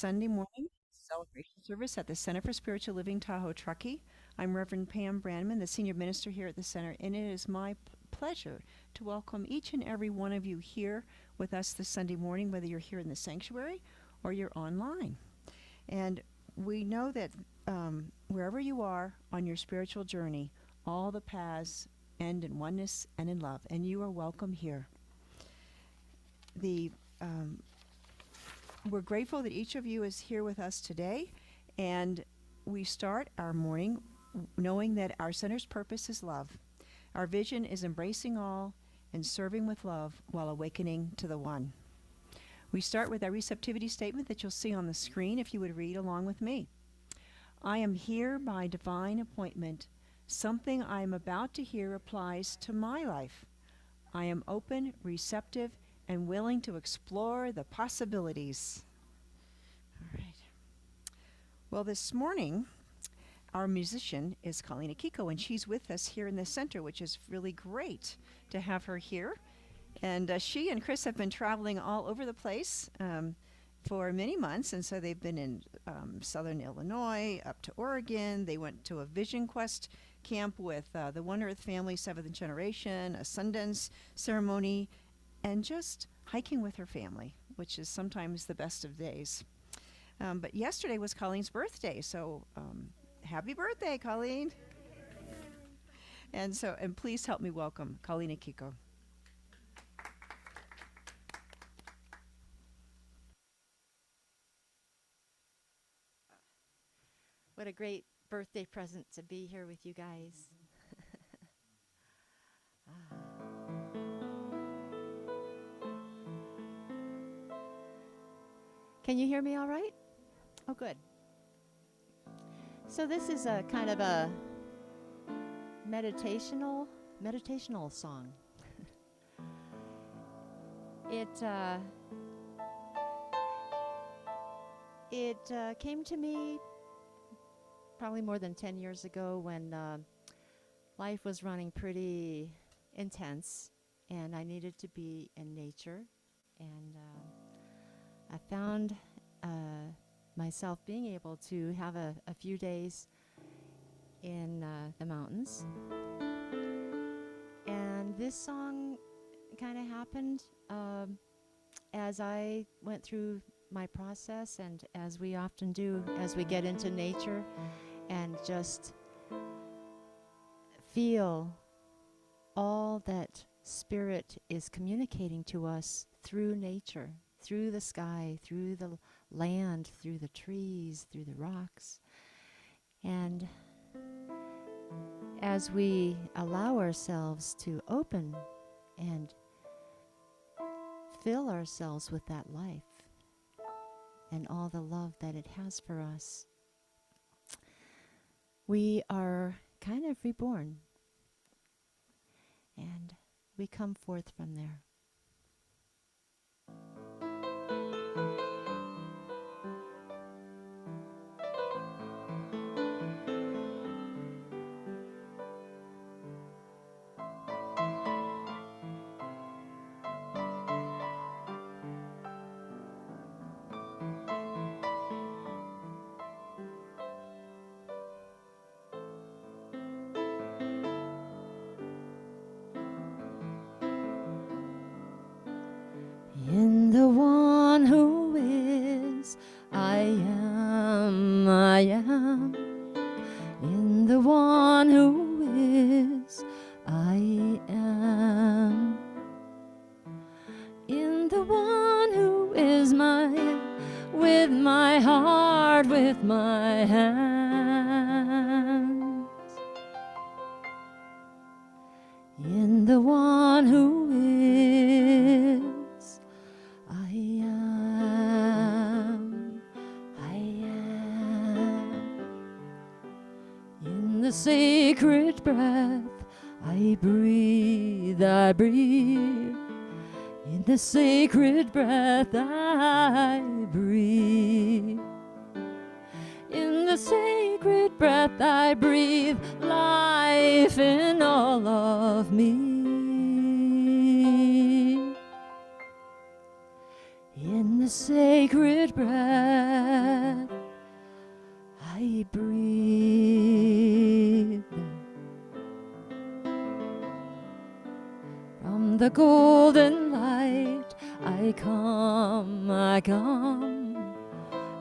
Sunday morning celebration service at the Center for Spiritual Living Tahoe-Truckee. I'm Rev Pam Brandman, the Senior Minister here at the Center, and it is my pleasure to welcome each and every one of you here with us this Sunday morning, whether you're here in the sanctuary or you're online. And we know that wherever you are on your spiritual journey, all the paths end in oneness and in love, and you are welcome here. We're grateful that each of you is here with us today, and we start our morning knowing that our center's purpose is love. Our vision is embracing all and serving with love while awakening to the one. We start with our receptivity statement that you'll see on the screen if you would read along with me. I am here by divine appointment. Something I am about to hear applies to my life. I am open, receptive, and willing to explore the possibilities. All right. Well, this morning, our musician is Colleen Akiko, and she's with us here in the center, which is really great to have her here. And she and Chris have been traveling all over the place for many months, and so they've been in southern Illinois, up to Oregon. They went to a Vision Quest camp with the One Earth family, 7th generation, a Sundance ceremony, and just hiking with her family, which is sometimes the best of days. But yesterday was Colleen's birthday, so happy birthday, Colleen. And please help me welcome Colleen Akiko. What a great birthday present to be here with you guys. Can you hear me all right? Oh, good. So this is a kind of a meditational song. It came to me probably more than 10 years ago when life was running pretty intense and I needed to be in nature, and I found myself being able to have a few days in the mountains. And this song kind of happened as I went through my process, and as we often do as we get into nature and just feel all that Spirit is communicating to us through nature, through the sky, through the land, through the trees, through the rocks. And as we allow ourselves to open and fill ourselves with that life and all the love that it has for us, we are kind of reborn, and we come forth from there. In the one who is, I am, I am. In the one who is, I am. In the one who is mine, with my heart, with my hands. In the one who is, I am, I am. In the sacred breath I breathe, I breathe. In the sacred breath I breathe. In the sacred breath I breathe life in all of me. In the sacred breath breath I breathe. From the golden light I come,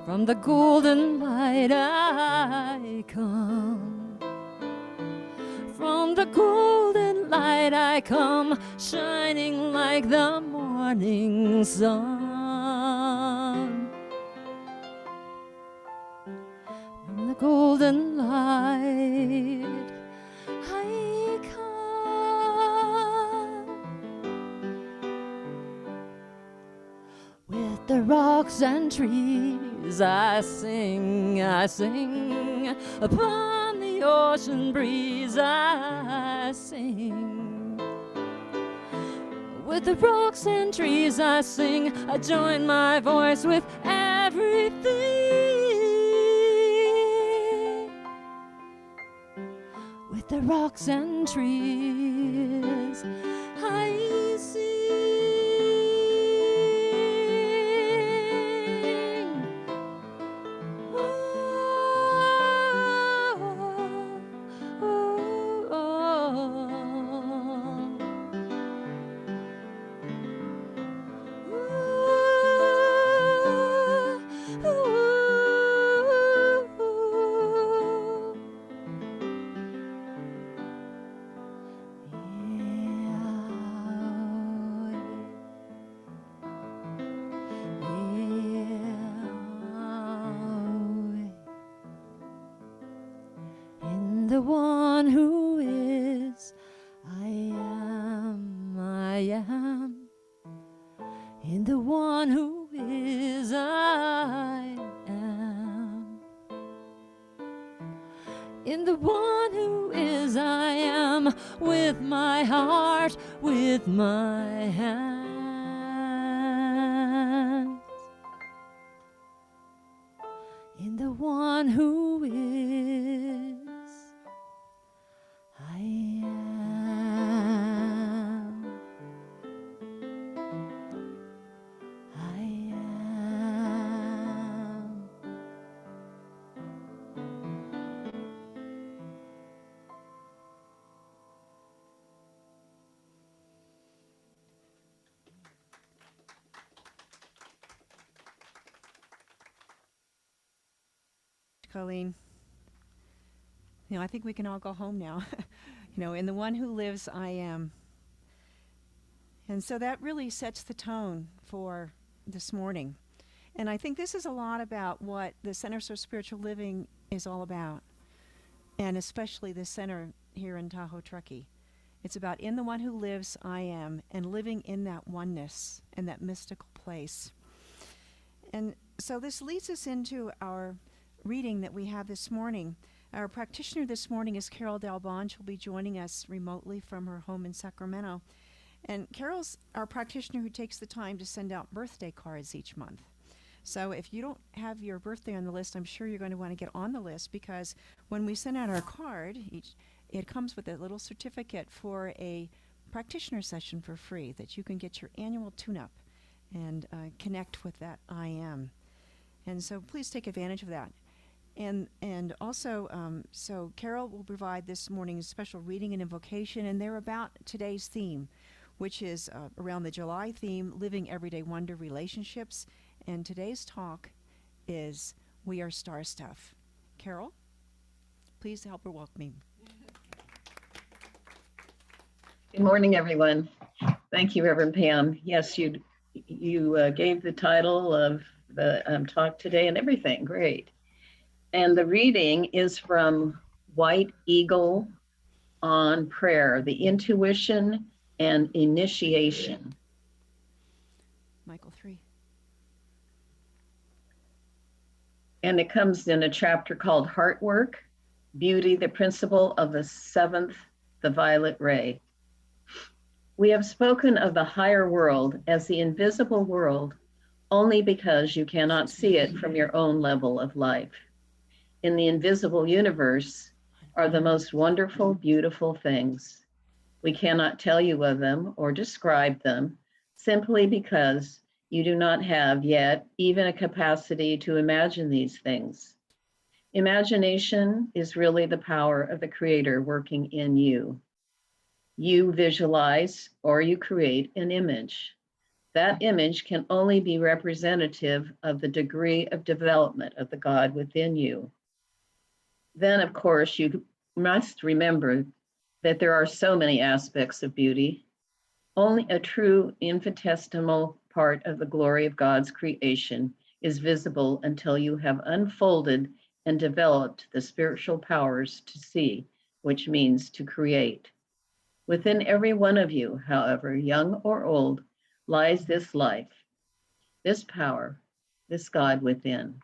from the golden light I come. From the golden light I come, shining like the morning sun. From the golden light I come. With the rocks and trees I sing, upon the ocean breeze I sing. With the rocks and trees I sing, I join my voice with everything. With the rocks and trees I sing. The one who is, I am. In the one who is, I am. In the one who is, I am. With my heart, with my hands. In the one who is, I am. I am. Colleen. I think we can all go home now. In the one who lives, I am. And so that really sets the tone for this morning. And I think this is a lot about what the Center for Spiritual Living is all about, and especially the center here in Tahoe-Truckee. It's about in the one who lives, I am, and living in that oneness and that mystical place. And so this leads us into our reading that we have this morning. Our practitioner this morning is Carol Dalbon. She'll be joining us remotely from her home in Sacramento. And Carol's our practitioner who takes the time to send out birthday cards each month. So if you don't have your birthday on the list, I'm sure you're going to want to get on the list, because when we send out our card, it comes with a little certificate for a practitioner session for free that you can get your annual tune-up and connect with that I am. And so please take advantage of that. And also, so Carol will provide this morning's special reading and invocation, and they're about today's theme, which is around the July theme, Living Everyday Wonder Relationships. And today's talk is We Are Star Stuff. Carol, please help her welcome me. Good morning, everyone. Thank you, Reverend Pam. Yes, you gave the title of the talk today and everything. Great. And the reading is from White Eagle on Prayer, the Intuition and Initiation. Michael 3. And it comes in a chapter called Heart Work, Beauty, the Principle of the Seventh, the Violet Ray. We have spoken of the higher world as the invisible world only because you cannot see it from your own level of life. In the invisible universe are the most wonderful, beautiful things. We cannot tell you of them or describe them simply because You do not have yet even a capacity to imagine these things. Imagination is really the power of the Creator working in you. You visualize or you create an image. That image can only be representative of the degree of development of the God within you. Then, of course, you must remember that there are so many aspects of beauty. Only a true infinitesimal part of the glory of God's creation is visible until you have unfolded and developed the spiritual powers to see, which means to create. Within every one of you, however, young or old, lies this life, this power, this God within.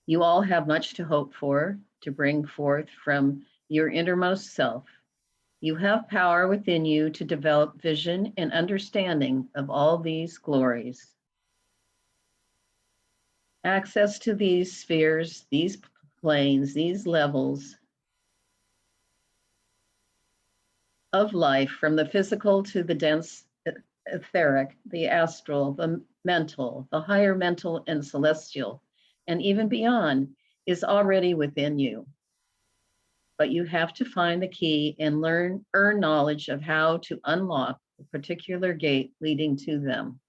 You all have much to hope for, to bring forth from your innermost self. You have power within you to develop vision and understanding of all these glories. Access to these spheres, these planes, these levels of life, from the physical to the dense etheric, the astral, the mental, the higher mental and celestial, and even beyond, is already within you. But you have to find the key and earn knowledge of how to unlock a particular gate leading to them.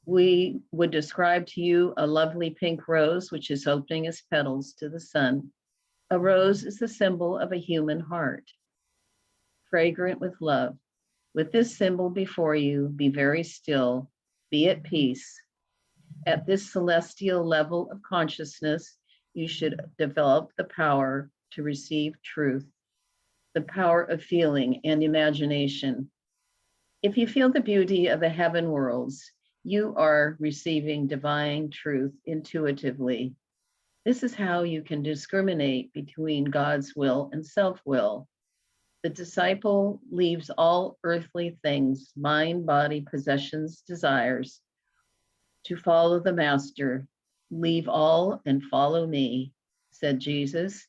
We would describe to you a lovely pink rose, which is opening its petals to the sun. A rose is the symbol of a human heart, fragrant with love. With this symbol before you, be very still, be at peace. At this celestial level of consciousness, you should develop the power to receive truth, the power of feeling and imagination. If you feel the beauty of the heaven worlds, you are receiving divine truth intuitively. This is how you can discriminate between God's will and self-will. The disciple leaves all earthly things, mind, body, possessions, desires, to follow the master. Leave all and follow me, said Jesus.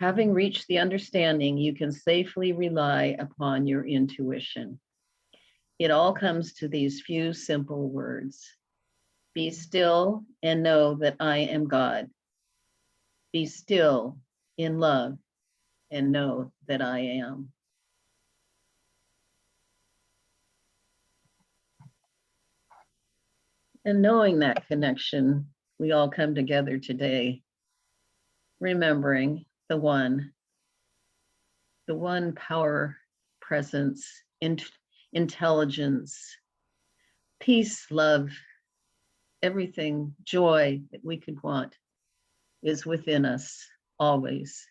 Having reached the understanding, you can safely rely upon your intuition. It all comes to these few simple words. Be still and know that I am God. Be still in love and know that I am. And knowing that connection, we all come together today, remembering the one power, presence, intelligence, peace, love, everything, joy that we could want is within us always.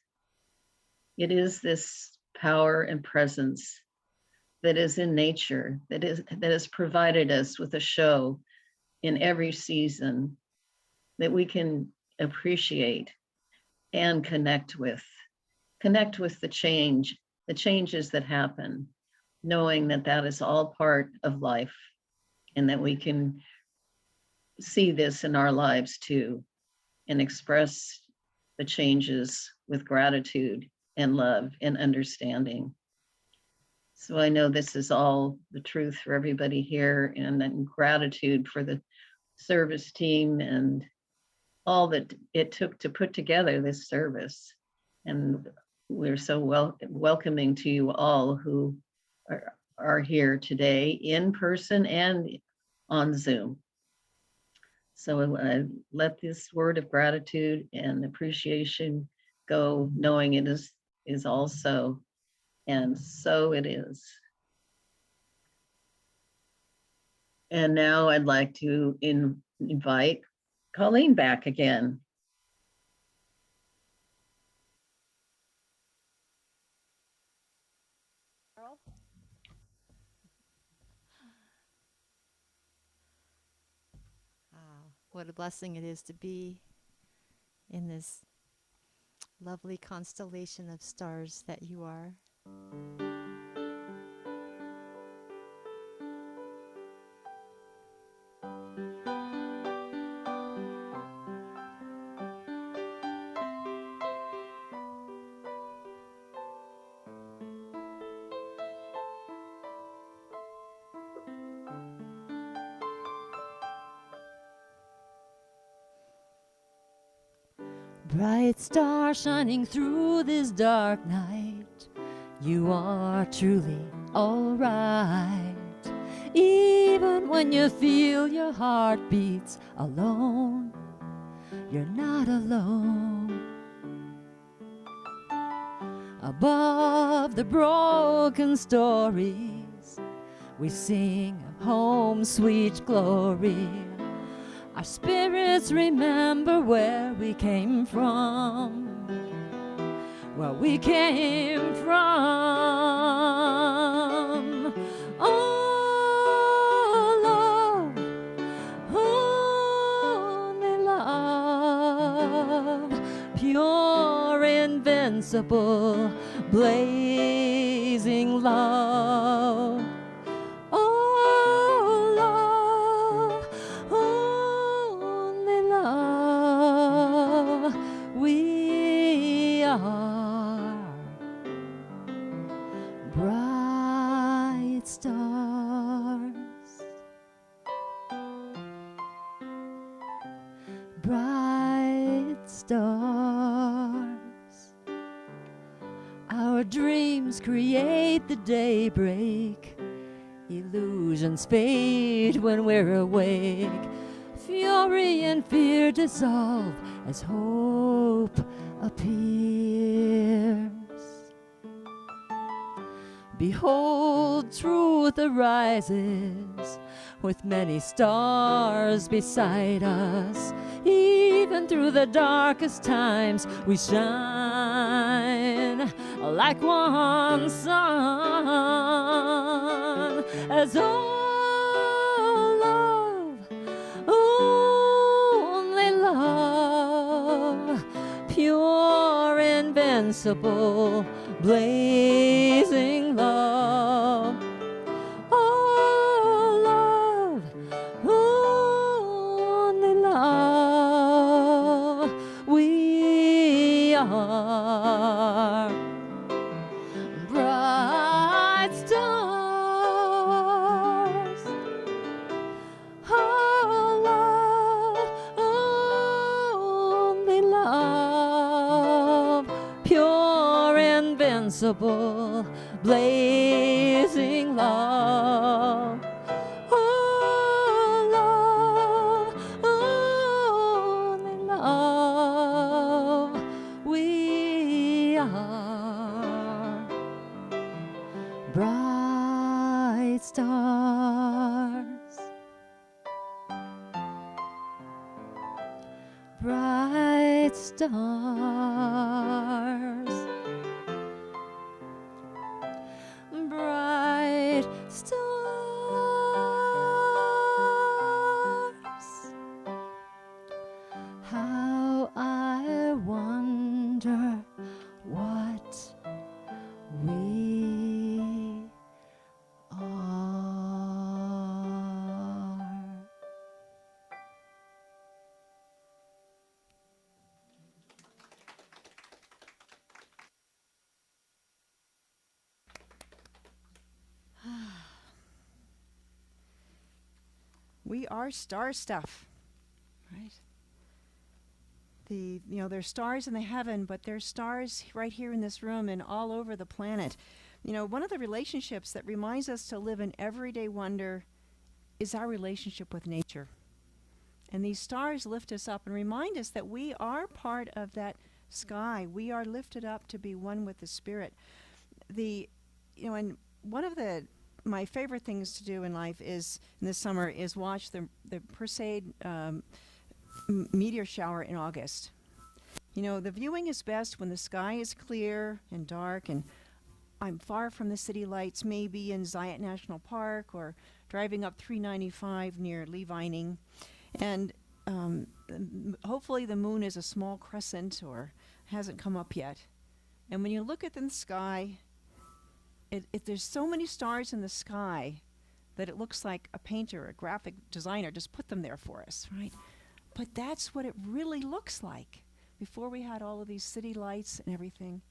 It is this power and presence that is in nature, that has provided us with a show in every season that we can appreciate and connect with the changes that happen, knowing that that is all part of life and that we can see this in our lives too and express the changes with gratitude and love and understanding. So I know this is all the truth for everybody here, and gratitude for the service team and all that it took to put together this service. And we're so welcoming to you all who are here today in person and on Zoom. So I let this word of gratitude and appreciation go, knowing it is also, and so it is. And now I'd like to invite Colleen back again. What a blessing it is to be in this lovely constellation of stars that you are. Bright star shining through this dark night, you are truly alright. Even when you feel your heart beats alone, you're not alone. Above the broken stories, we sing of home sweet glory. Our spirits remember where we came from, where we came from. Oh, love, only love, pure, invincible, blazing love. Oh, love, only love, we are bright stars, bright stars. Our dreams create the daybreak. Illusions fade when we're awake. Fury and fear dissolve as hope appears. Behold, truth arises with many stars beside us. Even through the darkest times, we shine like one sun. As all love, only love, pure, invincible, blazing love. Oh, love, only love, we are bright stars. Oh, love, only love, pure, invincible, blazing love. Oh, love, only love, we are bright stars, bright stars, bright stars. How I wonder what we are. We are star stuff, right? There's stars in the heaven, but there's stars right here in this room and all over the planet. One of the relationships that reminds us to live in everyday wonder is our relationship with nature. And these stars lift us up and remind us that we are part of that sky. We are lifted up to be one with the Spirit. And one of my favorite things to do in life is in the summer is watch the Perseid meteor shower in August. The viewing is best when the sky is clear and dark, and I'm far from the city lights, maybe in Zayat National Park or driving up 395 near Lee Vining. And hopefully the moon is a small crescent or hasn't come up yet. And when you look at the sky, there's so many stars in the sky that it looks like a painter, a graphic designer just put them there for us, right? But that's what it really looks like before we had all of these city lights and everything.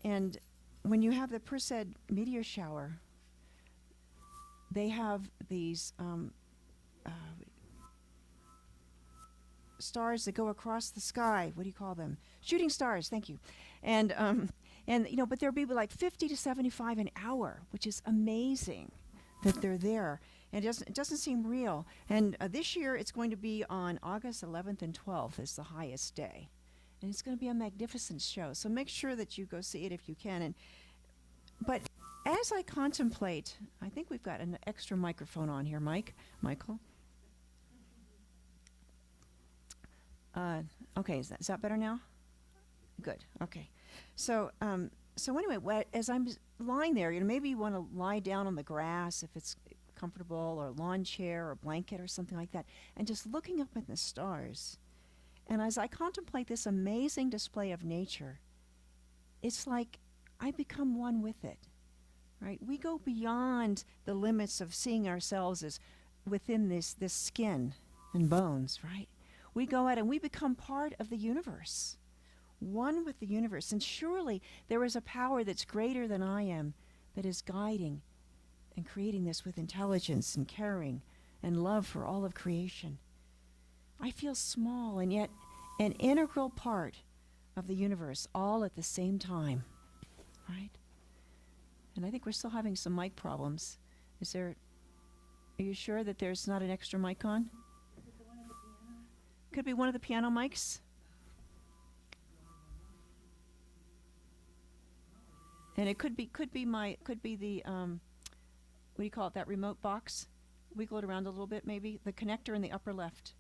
And when you have the Perseid meteor shower, they have these stars that go across the sky. What do you call them? Shooting stars. Thank you. And but there'll be like 50 to 75 an hour, which is amazing that they're there. And it doesn't seem real. And this year it's going to be on August 11th and 12th is the highest day. And it's going to be a magnificent show. So make sure that you go see it if you can. But as I contemplate, I think we've got an extra microphone on here, Michael. Okay, is that better now? Good. Okay. So anyway, as I'm lying there, maybe you want to lie down on the grass if it's comfortable, or a lawn chair or blanket or something like that, and just looking up at the stars. And as I contemplate this amazing display of nature, it's like I become one with it, right? We go beyond the limits of seeing ourselves as within this skin and bones, right? We go out and we become part of the universe, one with the universe. And surely there is a power that's greater than I am that is guiding and creating this with intelligence and caring and love for all of creation. I feel small and yet an integral part of the universe, all at the same time, right? And I think we're still having some mic problems. Are you sure that there's not an extra mic on? Could be one of the piano mics. And it could be the what do you call it, that remote box? Wiggle it around a little bit, maybe. The connector in the upper left,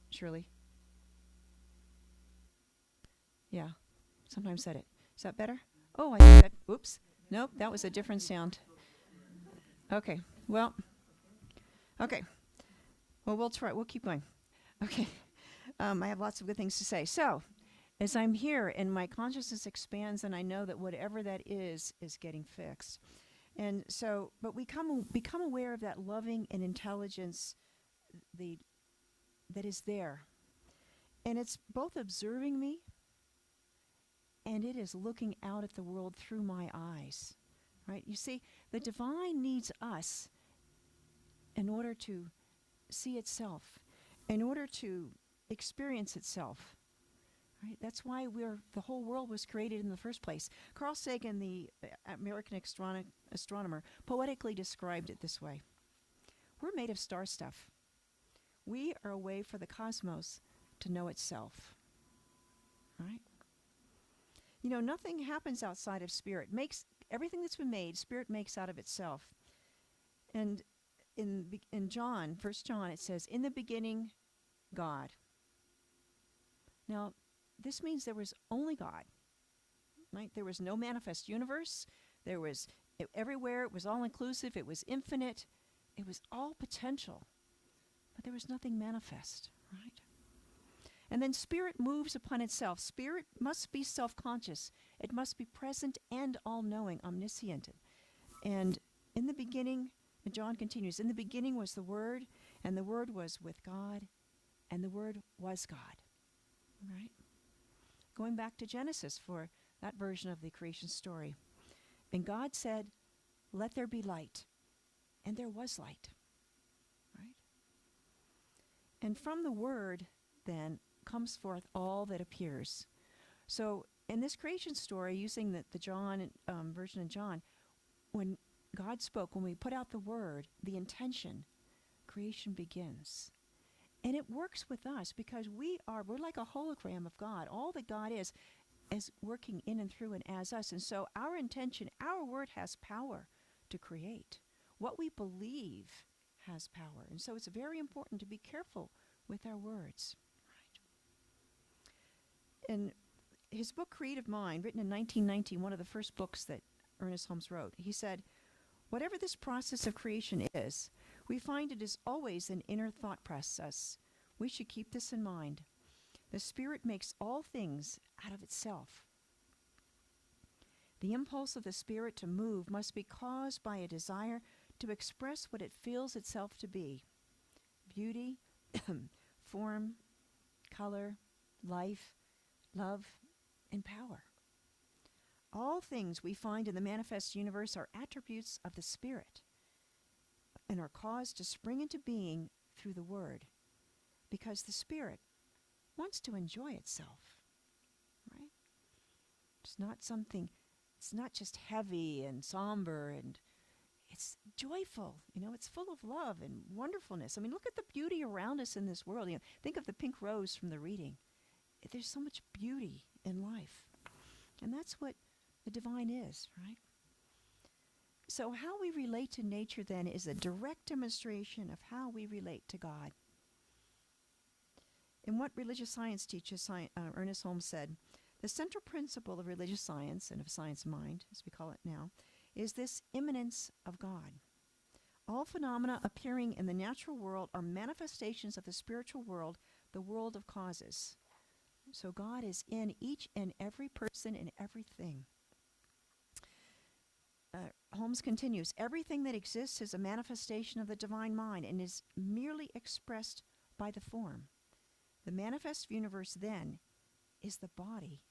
Shirley. Yeah, sometimes said it. Is that better? Oh, I think that, oops. Nope, that was a different sound. Okay, well, we'll try, we'll keep going. Okay, I have lots of good things to say. So, as I'm here and my consciousness expands and I know that whatever that is getting fixed. And so, but we become aware of that loving and intelligence that is there. And it's both observing me and it is looking out at the world through my eyes, right? You see, the divine needs us in order to see itself, in order to experience itself. Right? That's why the whole world was created in the first place. Carl Sagan, the American astronomer, poetically described it this way. We're made of star stuff. We are a way for the cosmos to know itself. Right? Nothing happens outside of spirit. Everything that's been made, spirit makes out of itself. And in John, 1 John, it says, "In the beginning, God." Now, this means there was only God, right? There was no manifest universe. There was everywhere. It was all inclusive. It was infinite. It was all potential, but there was nothing manifest, right? And then spirit moves upon itself. Spirit must be self-conscious. It must be present and all-knowing, omniscient. And in the beginning, and John continues, in the beginning was the Word, and the Word was with God, and the Word was God, right? Going back to Genesis for that version of the creation story. And God said, "Let there be light." And there was light, right? And from the Word, then, comes forth all that appears. So in this creation story, using the John version of John, when God spoke, when we put out the Word, the intention, creation begins. And it works with us because we're like a hologram of God. All that God is working in and through and as us. And so our intention, our word has power to create. What we believe has power. And so it's very important to be careful with our words. Right? In his book, Creative Mind, written in 1919, one of the first books that Ernest Holmes wrote, he said, "Whatever this process of creation is, we find it is always an inner thought process. We should keep this in mind. The Spirit makes all things out of itself. The impulse of the Spirit to move must be caused by a desire to express what it feels itself to be: beauty, form, color, life, love, and power. All things we find in the manifest universe are attributes of the Spirit and are caused to spring into being through the Word, because the Spirit wants to enjoy itself, right? It's not just heavy and somber, and it's joyful. It's full of love and wonderfulness. I mean, look at the beauty around us in this world. Think of the pink rose from the reading. There's so much beauty in life. And that's what the divine is, right? So how we relate to nature then is a direct demonstration of how we relate to God. In what religious science teaches, Ernest Holmes said, the central principle of religious science, and of science mind, as we call it now, is this immanence of God. All phenomena appearing in the natural world are manifestations of the spiritual world, the world of causes. So God is in each and every person and everything. Holmes continues, everything that exists is a manifestation of the divine mind and is merely expressed by the form. The manifest universe, then, is the body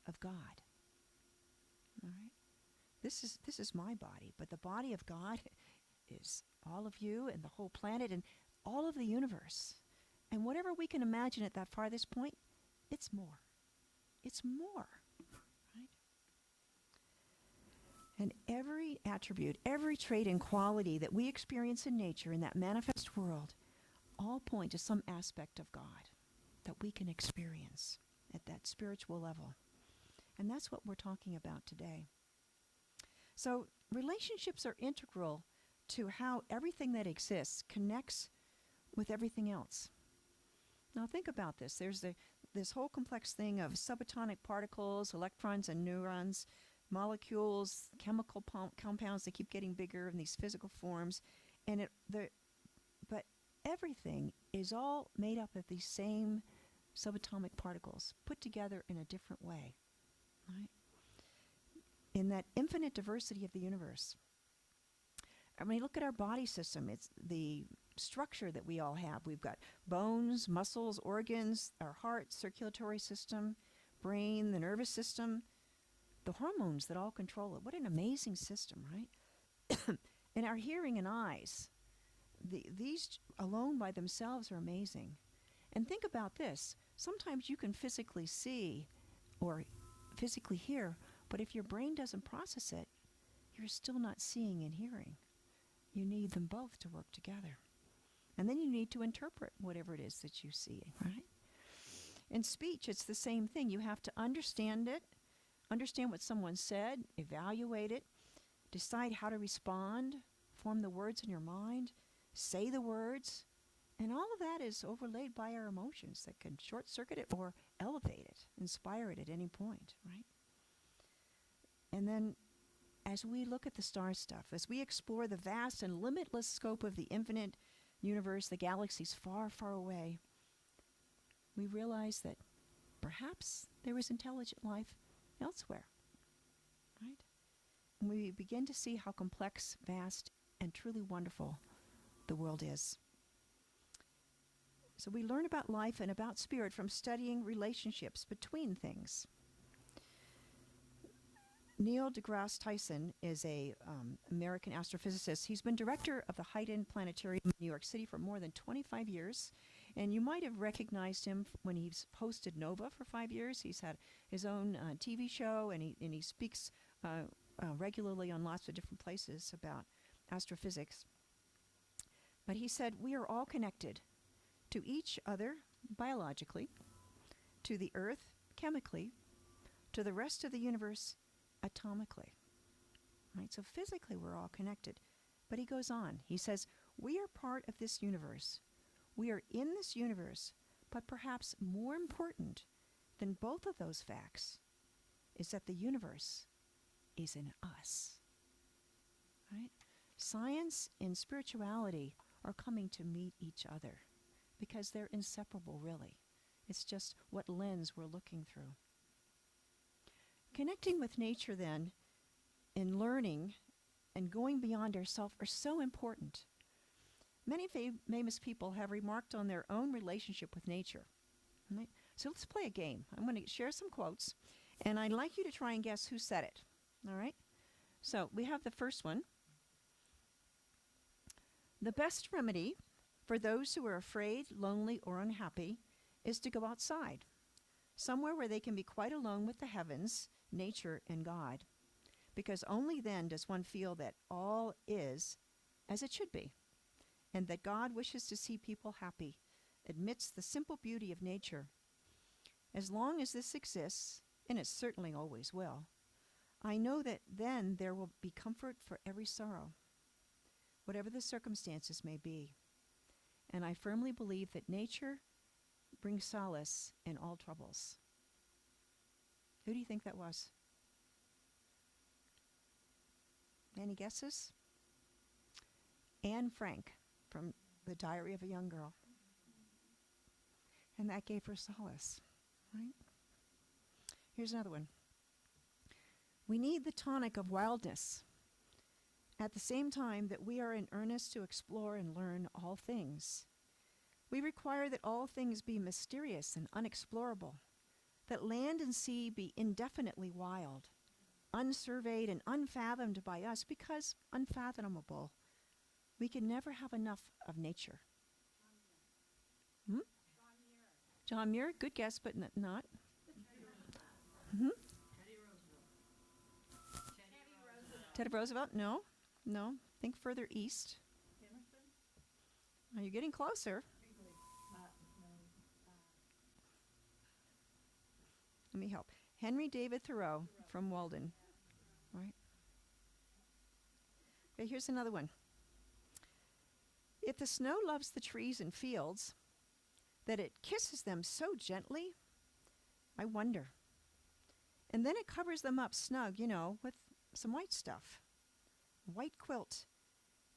of God. All right? This is my body, but the body of God is all of you and the whole planet and all of the universe. And whatever we can imagine at that farthest point, it's more. It's more. Right? And every attribute, every trait and quality that we experience in nature, in that manifest world, all point to some aspect of God that we can experience at that spiritual level. And that's what we're talking about today. So relationships are integral to how everything that exists connects with everything else. Now think about this. There's this whole complex thing of subatomic particles, electrons and neurons, molecules, chemical compounds that keep getting bigger in these physical forms, but everything is all made up of these same subatomic particles put together in a different way, right? In that infinite diversity of the universe. I mean, look at our body system. It's the structure that we all have. We've got bones, muscles, organs, our heart, circulatory system, brain, the nervous system, the hormones that all control it. What an amazing system, right? And our hearing and eyes, these alone by themselves are amazing. And think about this. Sometimes you can physically see or physically hear, but if your brain doesn't process it, you're still not seeing and hearing. You need them both to work together. And then you need to interpret whatever it is that you see, right? In speech, it's the same thing. You have to understand it, understand what someone said, evaluate it, decide how to respond, form the words in your mind, say the words, and all of that is overlaid by our emotions that can short-circuit it or elevate it, inspire it at any point, right? And then as we look at the star stuff, as we explore the vast and limitless scope of the infinite universe, the galaxies far, far away, we realize that perhaps there is intelligent life elsewhere, right? And we begin to see how complex, vast, and truly wonderful the world is. So we learn about life and about spirit from studying relationships between things. Neil deGrasse Tyson is a American astrophysicist. He's been director of the Hayden Planetarium in New York City for more than 25 years. And you might have recognized him when he's hosted NOVA for 5 years. He's had his own TV show, and he speaks regularly on lots of different places about astrophysics. But he said, we are all connected to each other biologically, to the Earth chemically, to the rest of the universe atomically. Right? So physically we're all connected. But he goes on. He says, we are part of this universe. We are in this universe, but perhaps more important than both of those facts is that the universe is in us. Right? Science and spirituality are coming to meet each other because they're inseparable, really. It's just what lens we're looking through. Connecting with nature, then, and learning and going beyond ourselves are so important. Many famous people have remarked on their own relationship with nature. Right? So let's play a game. I'm going to share some quotes, and I'd like you to try and guess who said it. All right? So we have the first one. The best remedy for those who are afraid, lonely, or unhappy is to go outside, somewhere where they can be quite alone with the heavens, nature, and God, because only then does one feel that all is as it should be, and that God wishes to see people happy amidst the simple beauty of nature. As long as this exists, and it certainly always will, I know that then there will be comfort for every sorrow, whatever the circumstances may be. And I firmly believe that nature brings solace in all troubles. Who do you think that was? Any guesses? Anne Frank from The Diary of a Young Girl. And that gave her solace, right? Here's another one. We need the tonic of wildness at the same time that we are in earnest to explore and learn all things. We require that all things be mysterious and unexplorable, that land and sea be indefinitely wild, unsurveyed and unfathomed by us because unfathomable. We can never have enough of nature. John Muir, good guess, but not. Mm-hmm. Teddy Roosevelt? No. Think further east. Are you getting closer? Let me help. Henry David Thoreau from Walden. Right. Okay, here's another one. If the snow loves the trees and fields, that it kisses them so gently, I wonder. And then it covers them up snug, with some white stuff, white quilt.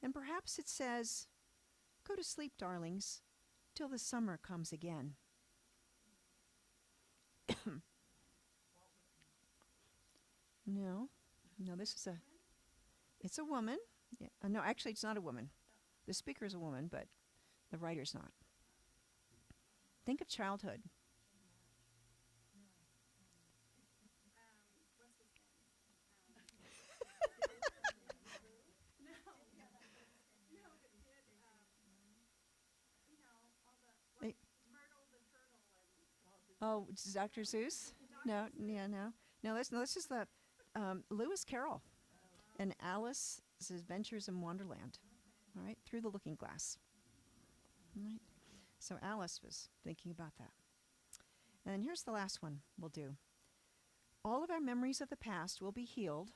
And perhaps it says, "Go to sleep, darlings, till the summer comes again." No, it's a woman. Yeah. No, actually, it's not a woman. The speaker's a woman, but the writer's not. Think of childhood. Oh, it's Dr. Seuss? No. No, this is the Lewis Carroll and Alice's Adventures in Wonderland. All right, Through the Looking Glass. All right. So Alice was thinking about that. And here's the last one we'll do. All of our memories of the past will be healed,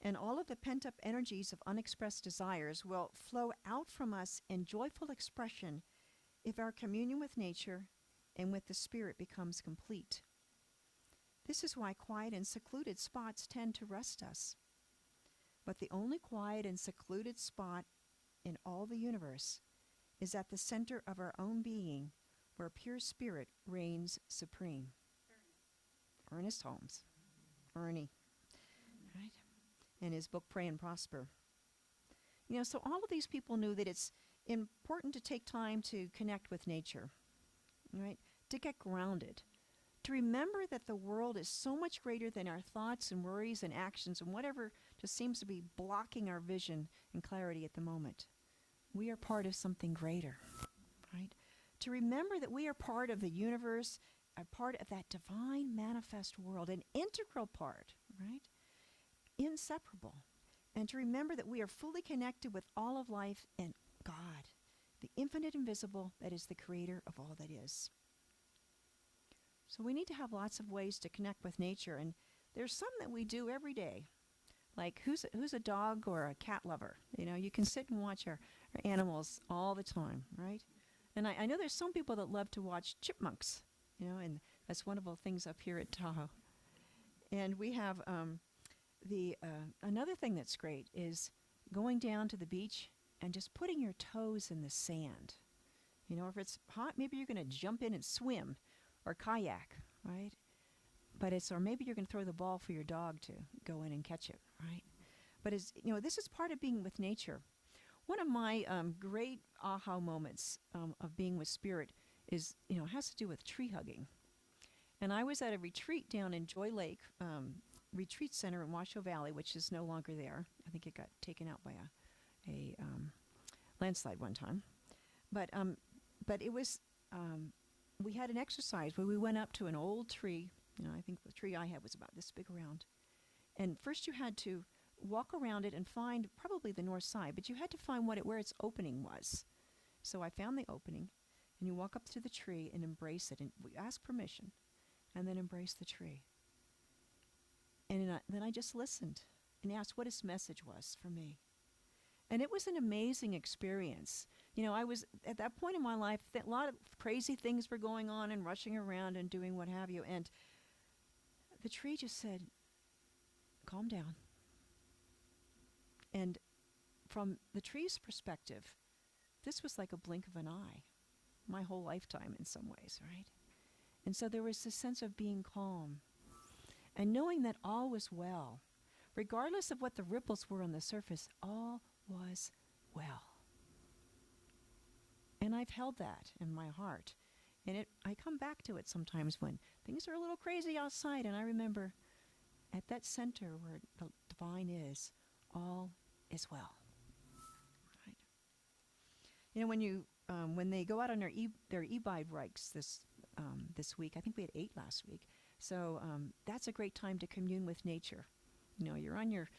and all of the pent-up energies of unexpressed desires will flow out from us in joyful expression if our communion with nature and with the Spirit becomes complete. This is why quiet and secluded spots tend to rest us. But the only quiet and secluded spot in all the universe is at the center of our own being, where pure spirit reigns supreme. Ernest Holmes. Ernie. Right? In his book, Pray and Prosper. So all of these people knew that it's important to take time to connect with nature, right? To get grounded. To remember that the world is so much greater than our thoughts and worries and actions and whatever just seems to be blocking our vision and clarity at the moment. We are part of something greater, right? To remember that we are part of the universe, a part of that divine manifest world, an integral part, right? Inseparable. And to remember that we are fully connected with all of life and God, the infinite invisible that is the creator of all that is. So we need to have lots of ways to connect with nature, and there's some that we do every day. Like who's a dog or a cat lover? You can sit and watch our animals all the time, right? And I know there's some people that love to watch chipmunks, and that's one of the things up here at Tahoe. And we have another thing that's great is going down to the beach and just putting your toes in the sand. If it's hot, maybe you're going to jump in and swim or kayak, right? Or maybe you're going to throw the ball for your dog to go in and catch it, right? But this is part of being with nature. One of my great aha moments of being with Spirit is, has to do with tree hugging. And I was at a retreat down in Joy Lake Retreat Center in Washoe Valley, which is no longer there. I think it got taken out by a landslide one time. But it was we had an exercise where we went up to an old tree. I think the tree I had was about this big around. And first you had to walk around it and find probably the north side, but you had to find where its opening was. So I found the opening, and you walk up to the tree and embrace it, and we ask permission, and then embrace the tree. And then I just listened and asked what its message was for me. And it was an amazing experience. I was at that point in my life, a lot of crazy things were going on and rushing around and doing what have you. And the tree just said, calm down. And from the tree's perspective, this was like a blink of an eye, my whole lifetime in some ways, right? And so there was this sense of being calm and knowing that all was well. Regardless of what the ripples were on the surface, all was well. And I've held that in my heart. And I come back to it sometimes when things are a little crazy outside, and I remember at that center where the divine is, all is well. Right? When they go out on their e-bike bikes this week, I think we had 8 last week. So that's a great time to commune with nature. You're on your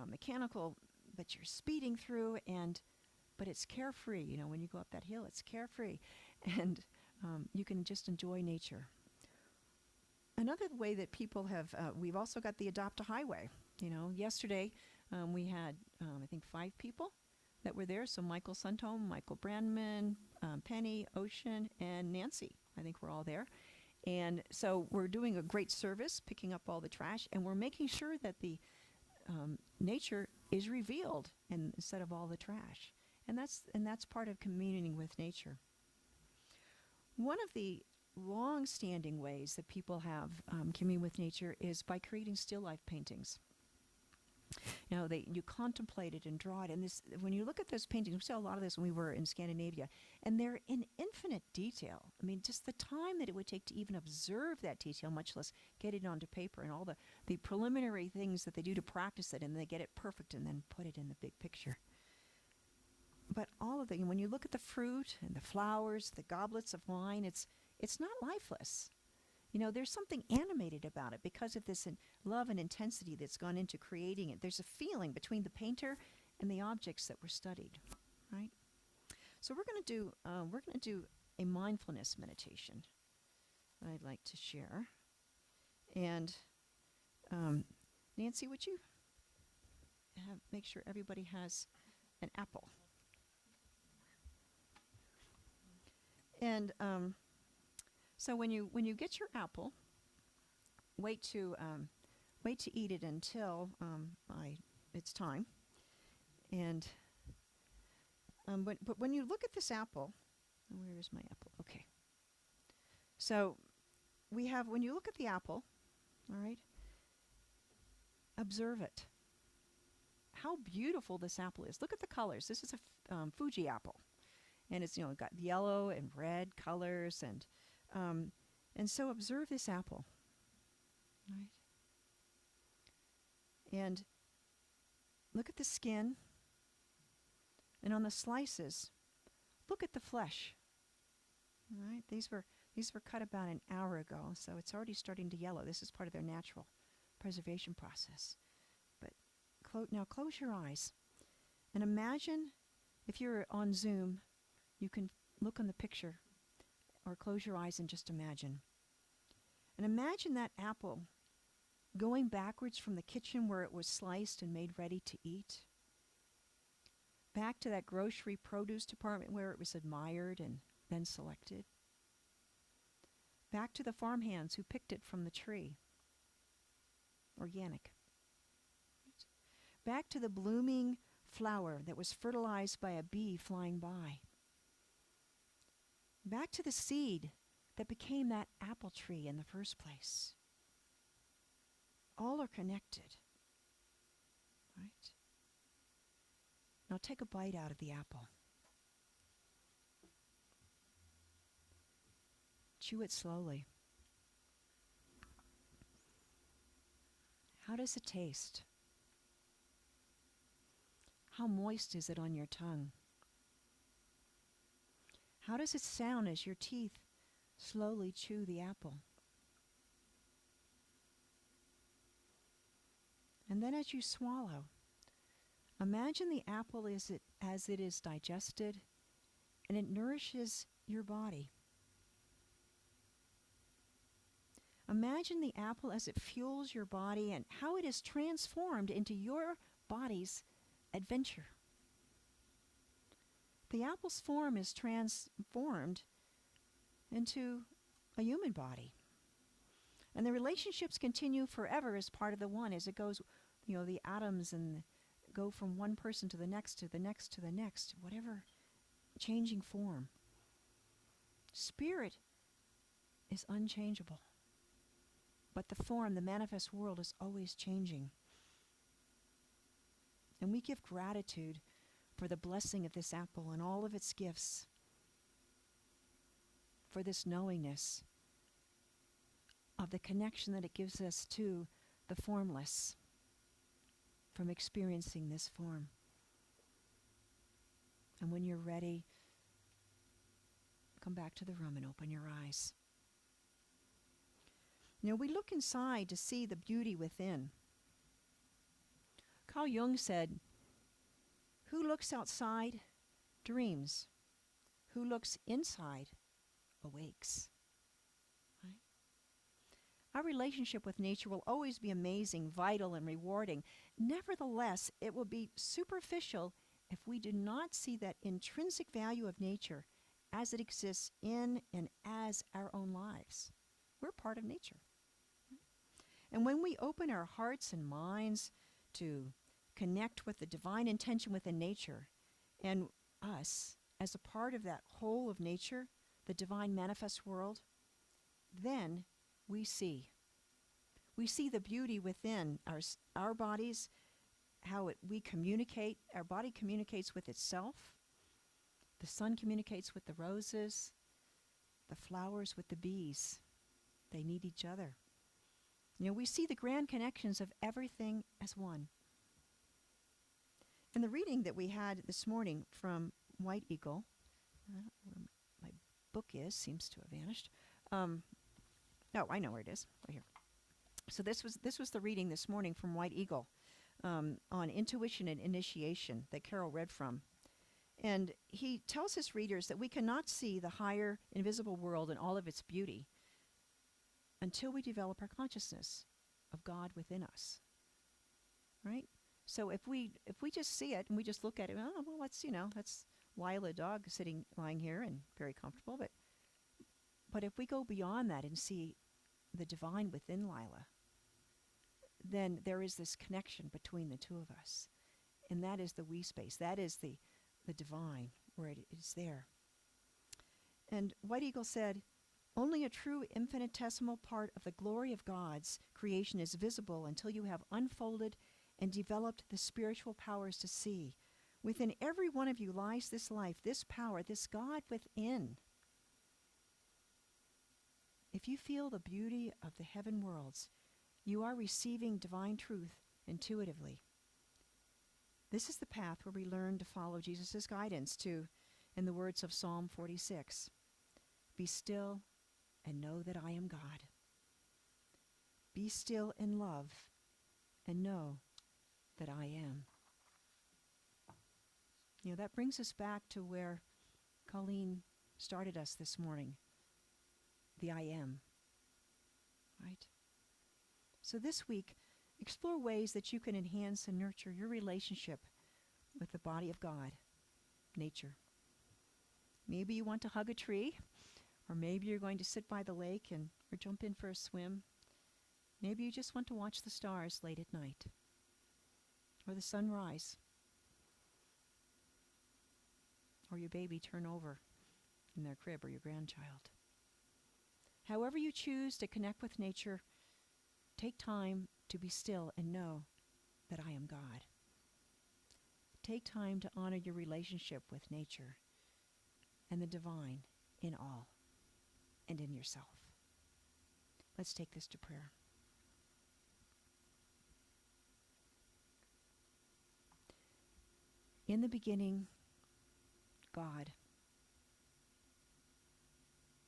mechanical, but you're speeding through, but it's carefree. When you go up that hill, it's carefree, and you can just enjoy nature. Another way that people have, we've also got the Adopt a Highway. Yesterday we had I think 5 people that were there. So Michael Suntome, Michael Brandman, Penny, Ocean, and Nancy. I think we're all there. And so we're doing a great service, picking up all the trash, and we're making sure that the nature is revealed instead of all the trash. And that's part of communing with nature. One of the long-standing ways that people have commune with nature is by creating still life paintings. You contemplate it and draw it. And when you look at those paintings, we saw a lot of this when we were in Scandinavia, and they're in infinite detail. I mean, just the time that it would take to even observe that detail, much less get it onto paper, and all the preliminary things that they do to practice it, and they get it perfect and then put it in the big picture. But all of when you look at the fruit and the flowers, the goblets of wine, it's not lifeless. There's something animated about it because of this love and intensity that's gone into creating it. There's a feeling between the painter and the objects that were studied, right? So we're going to do a mindfulness meditation that I'd like to share. And Nancy, would you make sure everybody has an apple? And so when you get your apple, wait to eat it until it's time. And but when you look at this apple, where is my apple? Okay. So when you look at the apple, all right, observe it. How beautiful this apple is. Look at the colors. This is a Fuji apple, and it's got yellow and red colors, and so observe this apple, right? And look at the skin, and on the slices, look at the flesh. All right, these were cut about an hour ago, so it's already starting to yellow. This is part of their natural preservation process. But now close your eyes, and imagine, if you're on Zoom, you can look on the picture, or close your eyes and just imagine. And imagine that apple going backwards from the kitchen where it was sliced and made ready to eat, back to that grocery produce department where it was admired and then selected, back to the farmhands who picked it from the tree, organic, back to the blooming flower that was fertilized by a bee flying by, back to the seed that became that apple tree in the first place. All are connected, right? Now take a bite out of the apple. Chew it slowly. How does it taste? How moist is it on your tongue? How does it sound as your teeth slowly chew the apple. And then as you swallow, imagine the apple as it is digested and it nourishes your body. Imagine the apple as it fuels your body and how it is transformed into your body's adventure. The apple's form is transformed into a human body. And the relationships continue forever as part of the one, as it goes, the atoms go from one person to the next, to the next, to the next, whatever changing form. Spirit is unchangeable. But the form, the manifest world, is always changing. And we give gratitude for the blessing of this apple and all of its gifts, for this knowingness of the connection that it gives us to the formless from experiencing this form. And when you're ready, come back to the room and open your eyes. We look inside to see the beauty within. Carl Jung said, "Who looks outside dreams. Who looks inside awakes." Right? Our relationship with nature will always be amazing, vital, and rewarding. Nevertheless, it will be superficial if we do not see that intrinsic value of nature as it exists in and as our own lives. We're part of nature. And when we open our hearts and minds to connect with the divine intention within nature and us as a part of that whole of nature, the divine manifest world, then we see. We see the beauty within our bodies, how we communicate. Our body communicates with itself. The sun communicates with the roses, the flowers with the bees. They need each other. We see the grand connections of everything as one. And the reading that we had this morning from White Eagle, where my book seems to have vanished. I know where it is, right here. So this was the reading this morning from White Eagle on intuition and initiation that Carol read from. And he tells his readers that we cannot see the higher invisible world in all of its beauty until we develop our consciousness of God within us. Right? So if we just see it and we just look at it, that's Lila dog lying here and very comfortable. But if we go beyond that and see the divine within Lila, then there is this connection between the two of us. And that is the we space. That is the divine, where it is there. And White Eagle said, "Only a true infinitesimal part of the glory of God's creation is visible until you have unfolded and developed the spiritual powers to see. Within every one of you lies this life, this power, this God within. If you feel the beauty of the heaven worlds, you are receiving divine truth intuitively. This is the path where we learn to follow Jesus' guidance to, in the words of Psalm 46, be still and know that I am God. Be still in love and know that I am." That brings us back to where Colleen started us this morning. The I am. Right? So this week, explore ways that you can enhance and nurture your relationship with the body of God, nature. Maybe you want to hug a tree, or maybe you're going to sit by the lake or jump in for a swim. Maybe you just want to watch the stars late at night, or the sunrise, or your baby turn over in their crib, or your grandchild. However you choose to connect with nature, take time to be still and know that I am God. Take time to honor your relationship with nature and the divine in all and in yourself. Let's take this to prayer. In the beginning, God,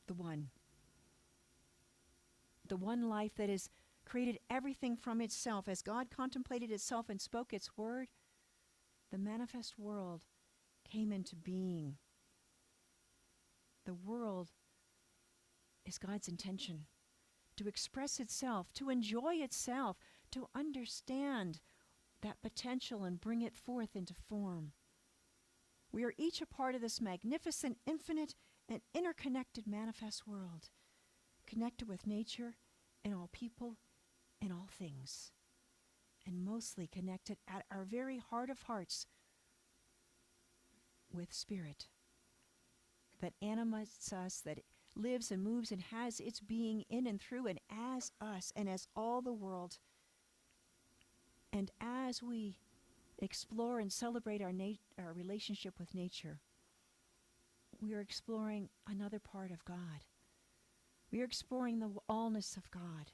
the One, the one life that has created everything from itself. As God contemplated itself and spoke its word, the manifest world came into being. The world is God's intention to express itself, to enjoy itself, to understand that potential and bring it forth into form. We are each a part of this magnificent, infinite, and interconnected manifest world, connected with nature and all people and all things, and mostly connected at our very heart of hearts with Spirit that animates us, that lives and moves and has its being in and through and as us and as all the world. And as we explore and celebrate our relationship with nature, we are exploring another part of God. We are exploring the allness of God.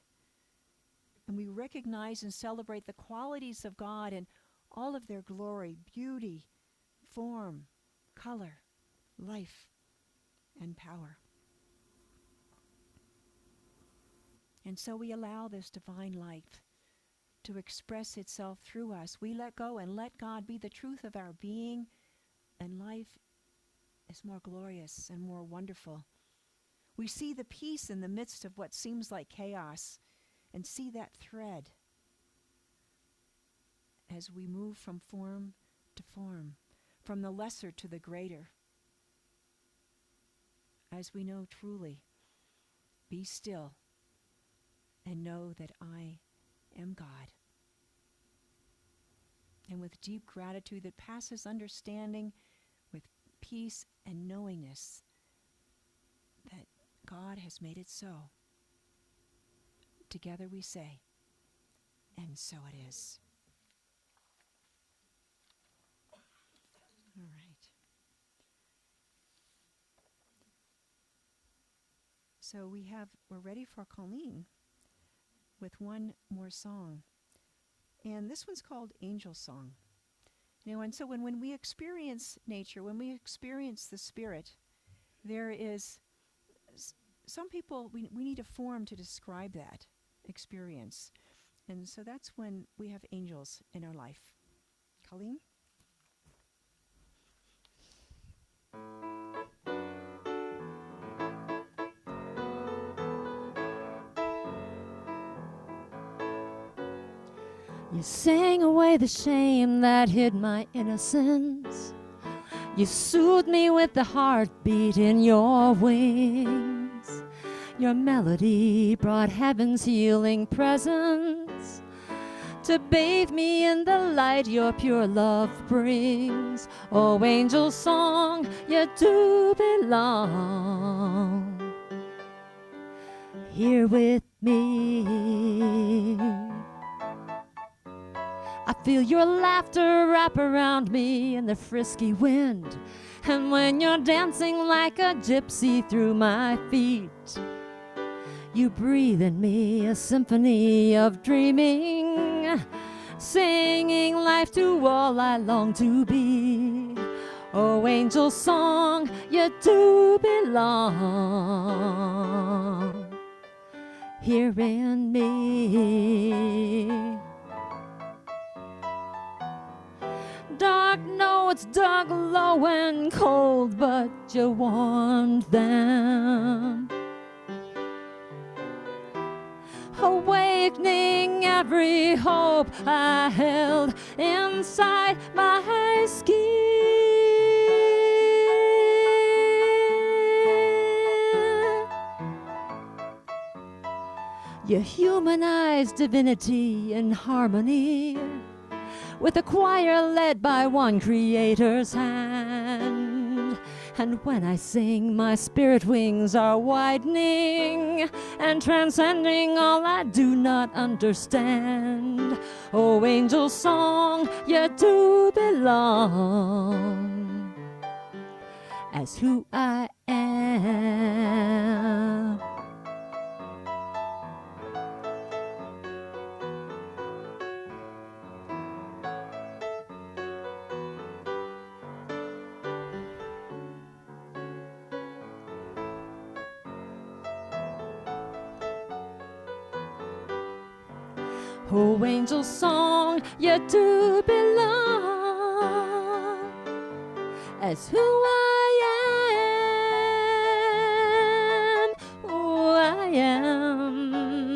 And we recognize and celebrate the qualities of God and all of their glory, beauty, form, color, life, and power. And so we allow this divine life to express itself through us. We let go and let God be the truth of our being, and life is more glorious and more wonderful. We see the peace in the midst of what seems like chaos, and see that thread as we move from form to form, from the lesser to the greater. As we know truly, be still and know that I am God. And with deep gratitude that passes understanding, with peace and knowingness that God has made it so, together we say, and so it is. All right. So we're ready for Colleen with one more song. And this one's called Angel Song. And so when we experience nature, when we experience the Spirit, there is some people, we need a form to describe that experience. And so that's when we have angels in our life. Colleen? You sang away the shame that hid my innocence. You soothed me with the heartbeat in your wings. Your melody brought heaven's healing presence to bathe me in the light your pure love brings. Oh, angel song, you do belong here with me. I feel your laughter wrap around me in the frisky wind, and when you're dancing like a gypsy through my feet, you breathe in me a symphony of dreaming, singing life to all I long to be. Oh, angel song, you do belong here in me. Dark, no, it's dark, low and cold, but you warmed them. Awakening every hope I held inside my skin. You humanized divinity in harmony, with a choir led by one creator's hand. And when I sing, my spirit wings are widening and transcending all I do not understand. Oh, angel song, you do belong as who I am. Oh, angel song, you do belong as who I am. Oh, I am.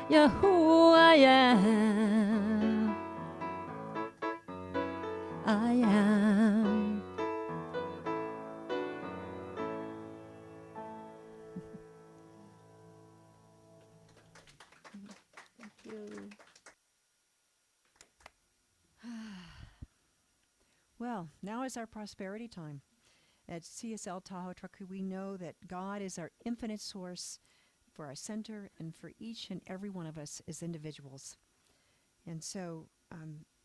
Yeah, who I am. I am. Thank you. Well, now is our prosperity time. At CSL Tahoe-Truckee, we know that God is our infinite source for our center and for each and every one of us as individuals. And so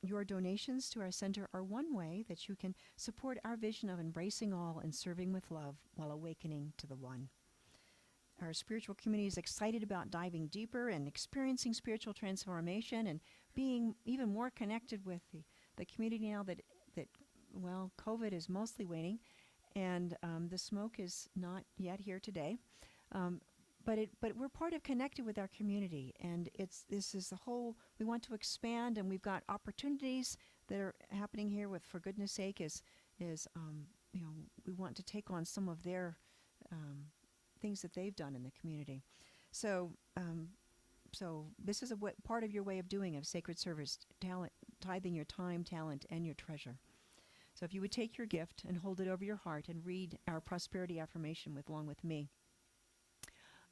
your donations to our center are one way that you can support our vision of embracing all and serving with love while awakening to the one. Our spiritual community is excited about diving deeper and experiencing spiritual transformation and being even more connected with the community now that well, COVID is mostly waning, and the smoke is not yet here today. But we're part of connected with our community, and this is the whole. We want to expand, and we've got opportunities that are happening here. With For Goodness Sake, is we want to take on some of their things that they've done in the community. So this is part of your way of doing of sacred service, tithing your time, talent, and your treasure. So if you would take your gift and hold it over your heart and read our prosperity affirmation along with me.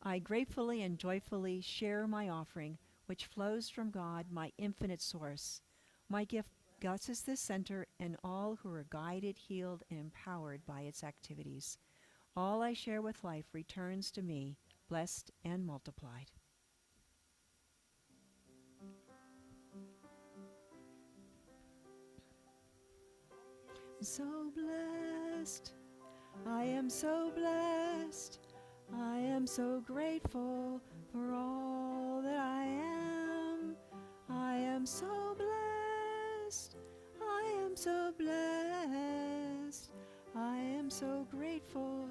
I gratefully and joyfully share my offering, which flows from God, my infinite source. My gift blesses this center and all who are guided, healed, and empowered by its activities. All I share with life returns to me, blessed and multiplied. So blessed, I am so blessed, I am so grateful for all that I am. I am so blessed, I am so blessed, I am so grateful.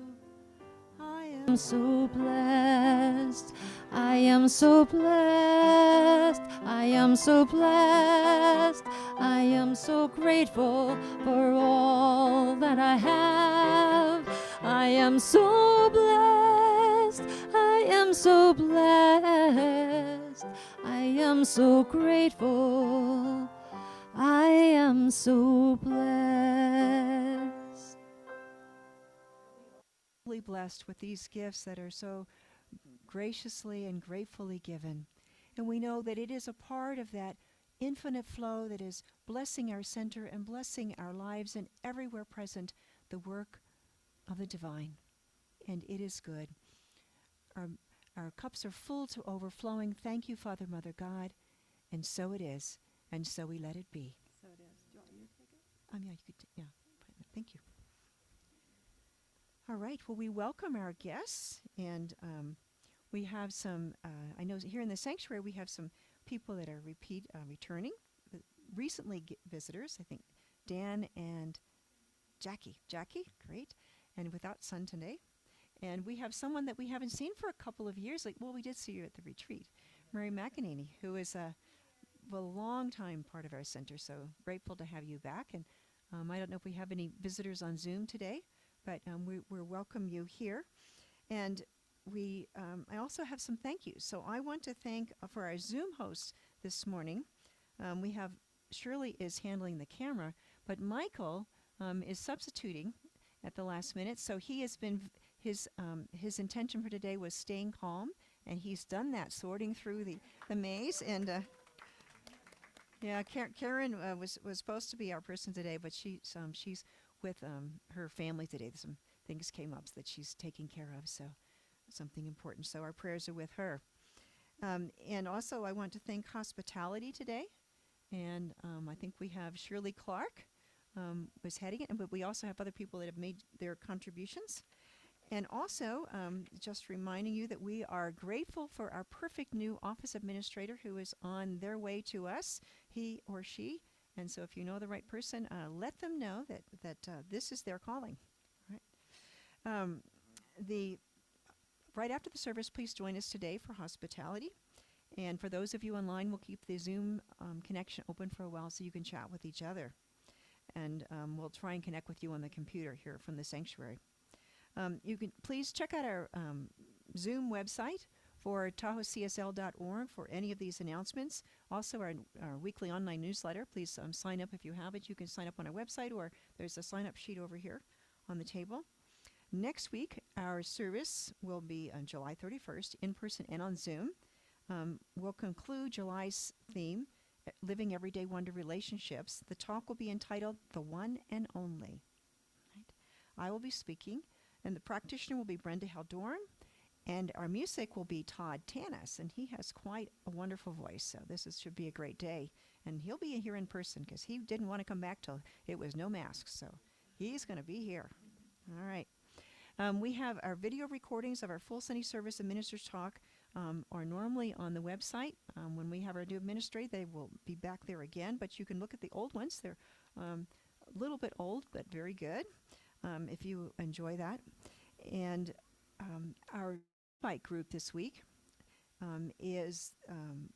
I am so blessed. I am so blessed. I am so blessed. I am so grateful for all that I have. I am so blessed. I am so blessed. I am so grateful. I am so blessed. Blessed with these gifts that are so graciously and gratefully given. And we know that it is a part of that infinite flow that is blessing our center and blessing our lives and everywhere present the work of the divine. And it is good. Our cups are full to overflowing. Thank you, Father, Mother, God. And so it is. And so we let it be. So it is. Do you want me to take it? Yeah, you could. Yeah. Thank you. All right. Well, we welcome our guests, and we have some. I know here in the sanctuary we have some people that are returning, recently visitors. I think Dan and Jackie. Jackie, great, and without son today. And we have someone that we haven't seen for a couple of years. We did see you at the retreat, Mary McEnany, who is a long-time part of our center. So grateful to have you back. And I don't know if we have any visitors on Zoom today, but we welcome you here. And I also have some thank yous. So I want to thank for our Zoom hosts this morning. We have Shirley is handling the camera, but Michael is substituting at the last minute. So he has been his intention for today was staying calm, and he's done that, sorting through the maze. And Karen was supposed to be our person today, but she's with her family today. Some things came up that she's taking care of, so something important. So our prayers are with her. And also I want to thank hospitality today. And I think we have Shirley Clark was heading it, but we also have other people that have made their contributions. And also, just reminding you that we are grateful for our perfect new office administrator who is on their way to us, he or she. And so if you know the right person, let them know that this is their calling. Right. Right after the service, please join us today for hospitality. And for those of you online, we'll keep the Zoom connection open for a while so you can chat with each other. And we'll try and connect with you on the computer here from the sanctuary. You can please check out our Zoom website for tahoecsl.org for any of these announcements. Also, our weekly online newsletter. Please sign up if you have it. You can sign up on our website, or there's a sign-up sheet over here on the table. Next week, our service will be on July 31st, in person and on Zoom. We'll conclude July's theme, Living Everyday Wonder Relationships. The talk will be entitled The One and Only. Right? I will be speaking, and the practitioner will be Brenda Haldorn, and our music will be Todd Tanis, and he has quite a wonderful voice, so should be a great day. And he'll be here in person because he didn't want to come back till it was no masks, so he's going to be here. All right. We have our video recordings of our full Sunday service and ministers talk are normally on the website. When we have our new administrator, they will be back there again, but you can look at the old ones. They're a little bit old, but very good if you enjoy that. And our bike group this week is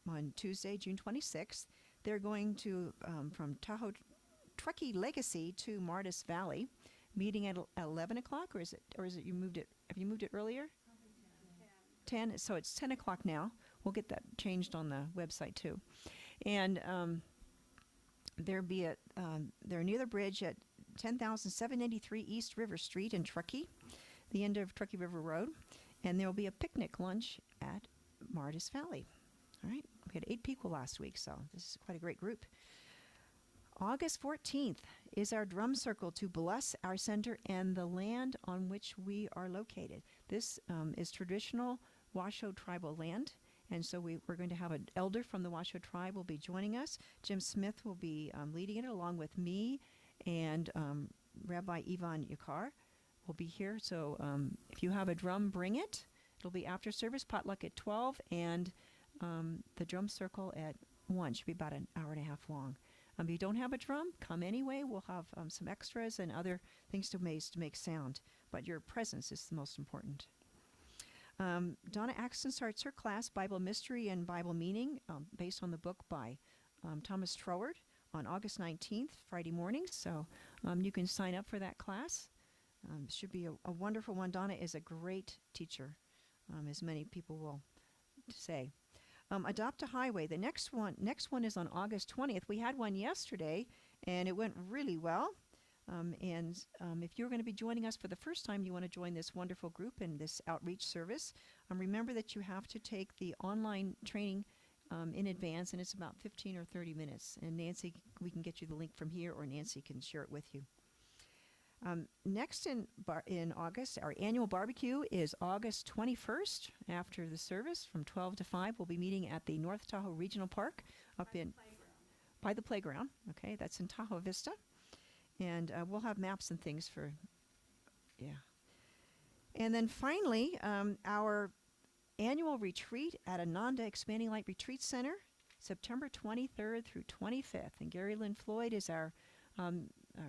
on Tuesday, June 26th. They're going to from Tahoe-Truckee Legacy to Martis Valley, meeting at 11 o'clock, or is it you moved it? Have you moved it earlier? 10. So it's 10 o'clock now. We'll get that changed on the website too. And they're near the bridge at 10,783 East River Street in Truckee, the end of Truckee River Road. And there will be a picnic lunch at Martis Valley. All right. We had 8 people last week, so this is quite a great group. August 14th is our drum circle to bless our center and the land on which we are located. This is traditional Washoe tribal land, and so we're going to have an elder from the Washoe tribe will be joining us. Jim Smith will be leading it along with me, and Rabbi Ivan Yakar will be here. So if you have a drum, bring it. It'll be after service, potluck at 12, and the drum circle at 1. Should be about an hour and a half long. If you don't have a drum, come anyway. We'll have some extras and other things to make sound, but your presence is the most important. Donna Axton starts her class, Bible Mystery and Bible Meaning, based on the book by Thomas Troward on August 19th, Friday mornings. So you can sign up for that class. Should be a wonderful one. Donna is a great teacher, as many people will say. Adopt a Highway. The next one is on August 20th. We had one yesterday, and it went really well. If you're going to be joining us for the first time, you want to join this wonderful group in this outreach service. Remember that you have to take the online training in advance, and it's about 15 or 30 minutes. And Nancy, we can get you the link from here, or Nancy can share it with you. Next in August, our annual barbecue is August 21st. After the service from 12 to 5, we'll be meeting at the North Tahoe Regional Park by the playground. Okay, that's in Tahoe Vista. And we'll have maps and things for, And then finally, our annual retreat at Ananda Expanding Light Retreat Center, September 23rd through 25th. And Gary Lynn Floyd is our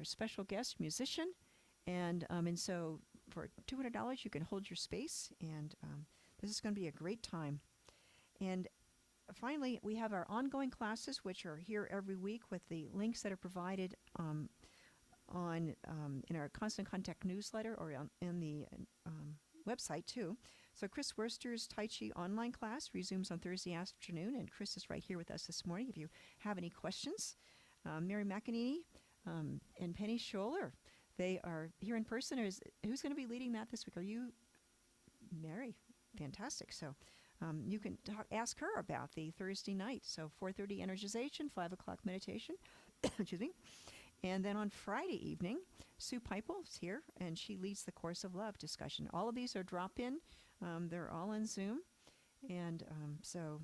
special guest musician. And so for $200, you can hold your space. And this is going to be a great time. And finally, we have our ongoing classes, which are here every week with the links that are provided in our Constant Contact newsletter or in the website too. So Chris Worster's Tai Chi online class resumes on Thursday afternoon, and Chris is right here with us this morning if you have any questions. Mary McEnany and Penny Scholler, they are here in person. Who's going to be leading that this week? Are you, Mary? Fantastic. So you can ask her about the Thursday night. So 4:30 energization, 5 o'clock meditation. Excuse me. And then on Friday evening, Sue Pipel is here, and she leads the Course of Love discussion. All of these are drop-in. They're all on Zoom. And so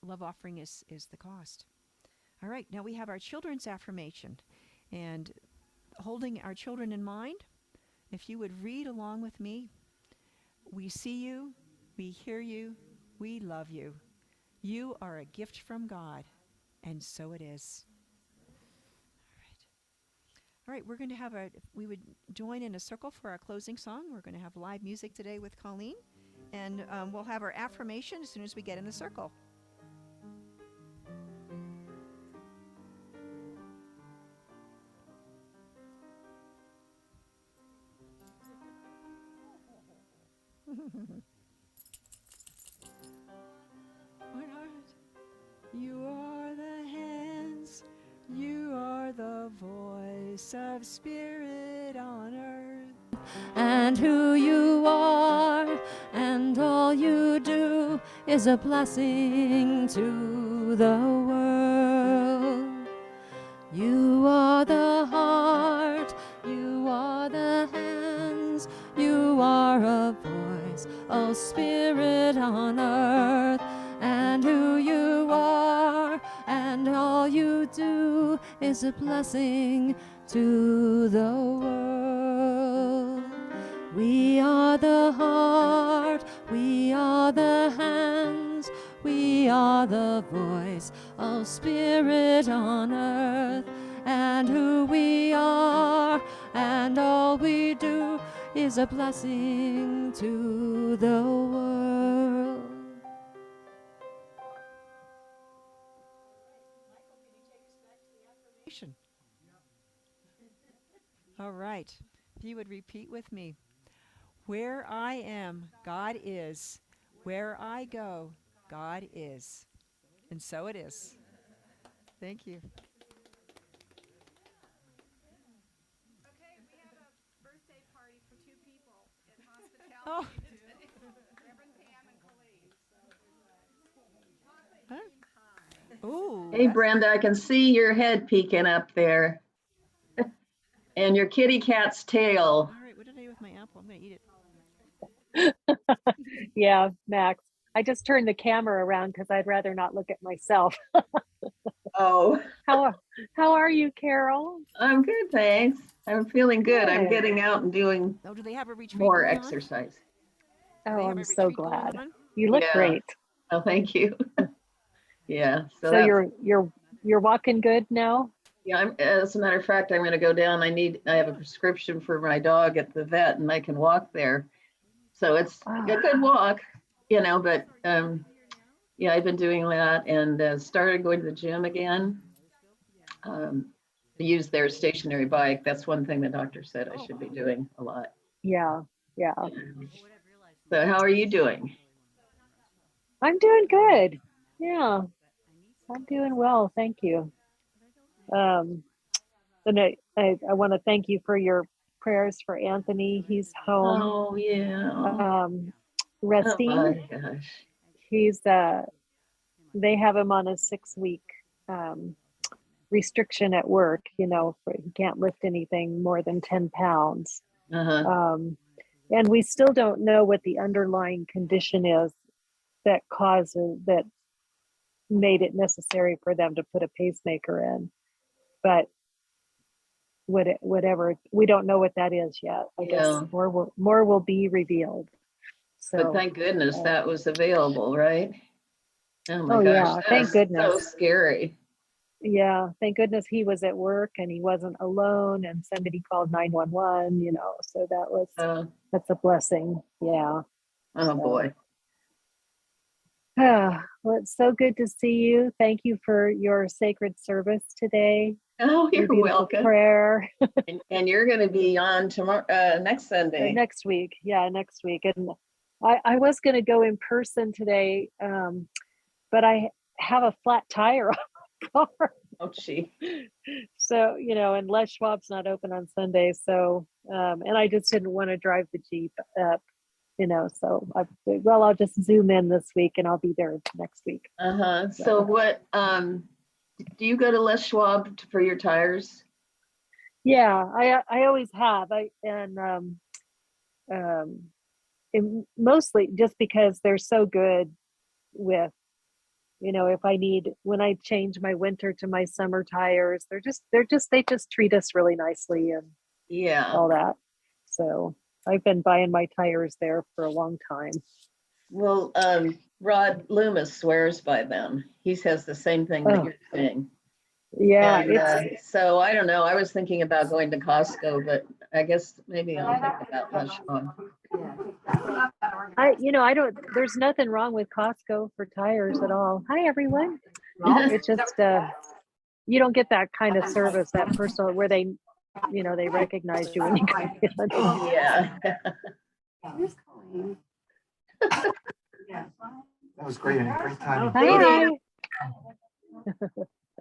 love offering is the cost. All right, now we have our children's affirmation. And holding our children in mind, if you would read along with me, we see you, we hear you, we love you. You are a gift from God, and so it is. All right, we're going to we would join in a circle for our closing song. We're going to have live music today with Colleen. And we'll have our affirmation as soon as we get in the circle. You are the hands, you are the voice of spirit on earth. And who you are, and all you do is a blessing to the world. You are the heart, you are the hands, you are a voice, oh Spirit on earth. And who you are, and all you do is a blessing to the world. We are the heart, we are the hands, we are the voice, oh Spirit on earth. And who we are, and all we do is a blessing to the world. All right. If you would repeat with me. Where I am, God is. Where I go, God is. And so it is. Thank you. Okay, we have a birthday party for 2 people at hospitality Oh. today. Reverend Pam and Colleen. So Ooh. Hey, Brenda, I can see your head peeking up there. And your kitty cat's tail. All right, what did I do with my apple? I'm going to eat it. Yeah, Max. I just turned the camera around because I'd rather not look at myself. Oh, How are you, Carol? I'm good, thanks. I'm feeling good. I'm Good. getting out and doing Oh, do they have a retreat more going on? exercise. Do they Oh, have I'm a so retreat going glad. on? You look Yeah. great. Oh, thank you. Yeah. So that's, you're walking good now? yeah, as a matter of fact, I'm going to go down. I have a prescription for my dog at the vet and I can walk there. So it's Wow. a good walk, but yeah, I've been doing that and started going to the gym again. To use their stationary bike. That's one thing the doctor said I should be doing a lot. Yeah. So how are you doing? I'm doing good. Yeah. I'm doing well. Thank you. And I want to thank you for your prayers for Anthony. He's home, Oh, yeah. Oh resting. my gosh. He's they have him on a 6-week restriction at work, he can't lift anything more than 10 pounds. Uh-huh. And we still don't know what the underlying condition is that made it necessary for them to put a pacemaker in. But whatever, we don't know what that is yet. I guess more will be revealed. So, but thank goodness that was available, right? Oh my oh gosh, yeah, thank so goodness. scary. Yeah, thank goodness he was at work and he wasn't alone and somebody called 911, so that's a blessing. Yeah. Oh boy. Well, it's so good to see you. Thank you for your sacred service today. Oh, Your you're beautiful welcome. prayer. And you're going to be on tomorrow, next Sunday. Next week. Yeah, next week. And I was going to go in person today, but I have a flat tire on my car. Oh, gee. So, and Les Schwab's not open on Sunday. So, and I just didn't want to drive the Jeep up, so I'll just zoom in this week and I'll be there next week. Uh-huh. So what, do you go to Les Schwab for your tires? Yeah, I always have. Mostly just because they're so good with, when I change my winter to my summer tires, they just treat us really nicely and all that. So I've been buying my tires there for a long time. Well, Rod Loomis swears by them. He says the same thing that you're saying. Yeah, And it's so I don't know. I was thinking about going to Costco, but I guess maybe I'll think about Lunchbox. I don't, there's nothing wrong with Costco for tires at all. Hi, everyone. It's just you don't get that kind of service, that personal where they recognize you when you come in. Yeah. Here's Colleen. That was great, Annie. Great timing.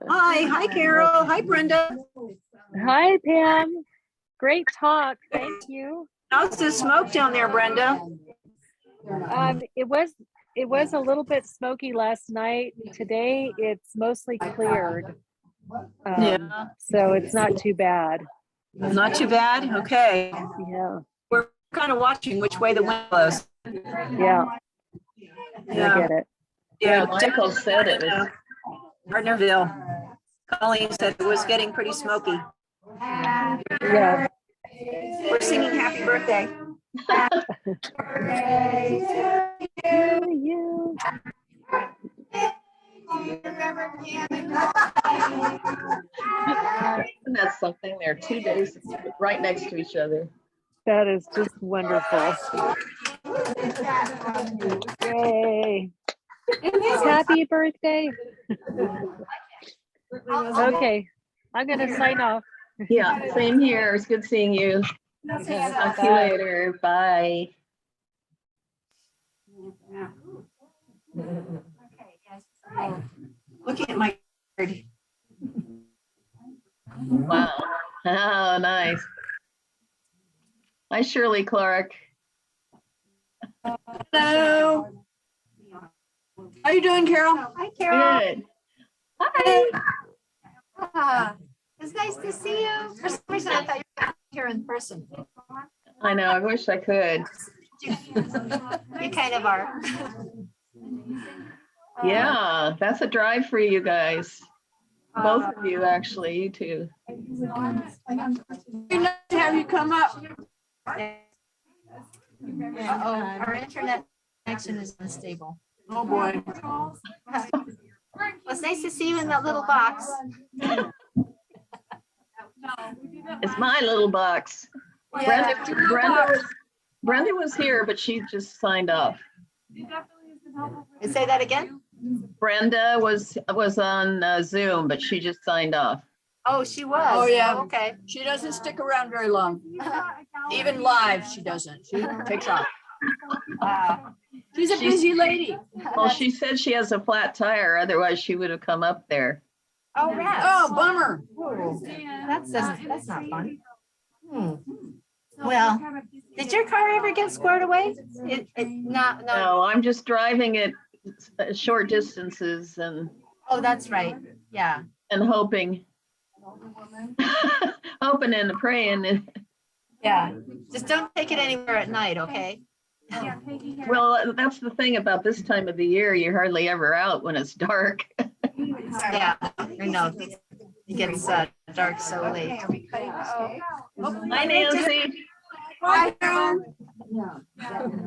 Hi. Hi Carol. Hi Brenda. Hi, Pam. Great talk. Thank you. How's the smoke down there, Brenda? It was a little bit smoky last night. Today it's mostly cleared. Yeah. So it's not too bad. Not too bad. Okay. Yeah. We're kind of watching which way the wind blows. Yeah. I get it. Yeah, Yeah. Michael said it was. Gardnerville. Colleen said it was getting pretty smoky. Yeah. We're singing happy birthday. You. And that's something. They're 2 days right next to each other. That is just wonderful. Yay. Happy birthday. Okay. I'm going to sign off. Yeah, same here. It's good seeing you. Talk to you Bye. later. Bye. Look at my. Wow. Oh, nice. Hi, Shirley Clark. Hello. How you doing, Carol? Hi, Carol. Good. Hi. It's nice to see you. For some reason, I thought you were here in person. I know. I wish I could. You kind of are. Yeah, that's a drive for you guys. Both of you, actually. You two. We'd love to have you come up. Our internet connection is unstable. Oh, boy. Well, it's nice to see you in that little box. It's my little box. Brenda was here, but she just signed off. Say that again? Brenda was on Zoom, but she just signed off. Oh, she was. Oh, yeah. Okay. She doesn't stick around very long. Even live, she doesn't. She takes off. She's a busy lady. Well, she said she has a flat tire, otherwise she would have come up there. Oh, rats. Oh, bummer. That's not fun. Well, did your car ever get squared away? No. No, I'm just driving it short distances and Oh, that's right. Yeah. hoping. Hoping and praying. Yeah. Just don't take it anywhere at night, okay? Well, that's the thing about this time of the year. You're hardly ever out when it's dark. Yeah. I know. It gets dark so late. Hi, Nancy. Bye, Carol.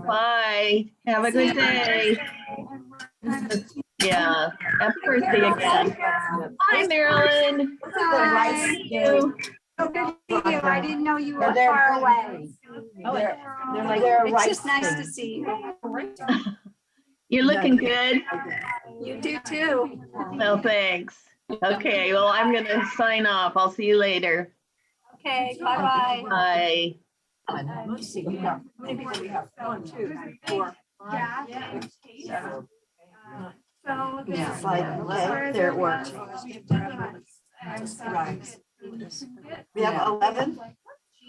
Bye. Have a good day. Yeah. Happy birthday again. Hi, Marilyn. So good to see you. I didn't know you were far away. It's just nice to see you. You're looking good. You do too. No, thanks. Okay, well, I'm going to sign off. I'll see you later. Okay, bye-bye. Bye. Let's see. How many people do we have? 1, 2, 3, 4, 5, 6, 7. So this Yeah, is okay, there it works. Right. We have 11?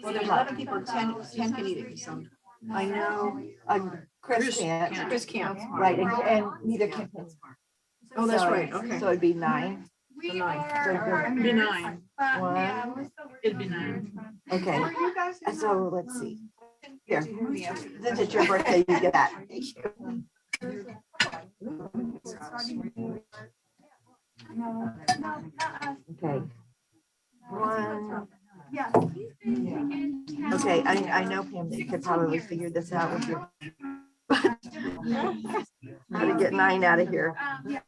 Well, there's 11 people, 10 can eat it, so. I know, Chris can't, Chris can't. right, and neither can. Oh, that's So- right, okay. So it'd be 9, we nine. are. It'd be 9. Yeah, we're still It'd be 9. okay, Were you guys in so let's see. Here, since it's your birthday, you get that. Okay. One, Yeah. okay, I know Pam, that you could probably figure this out with your. How to get 9 out of here. Yeah.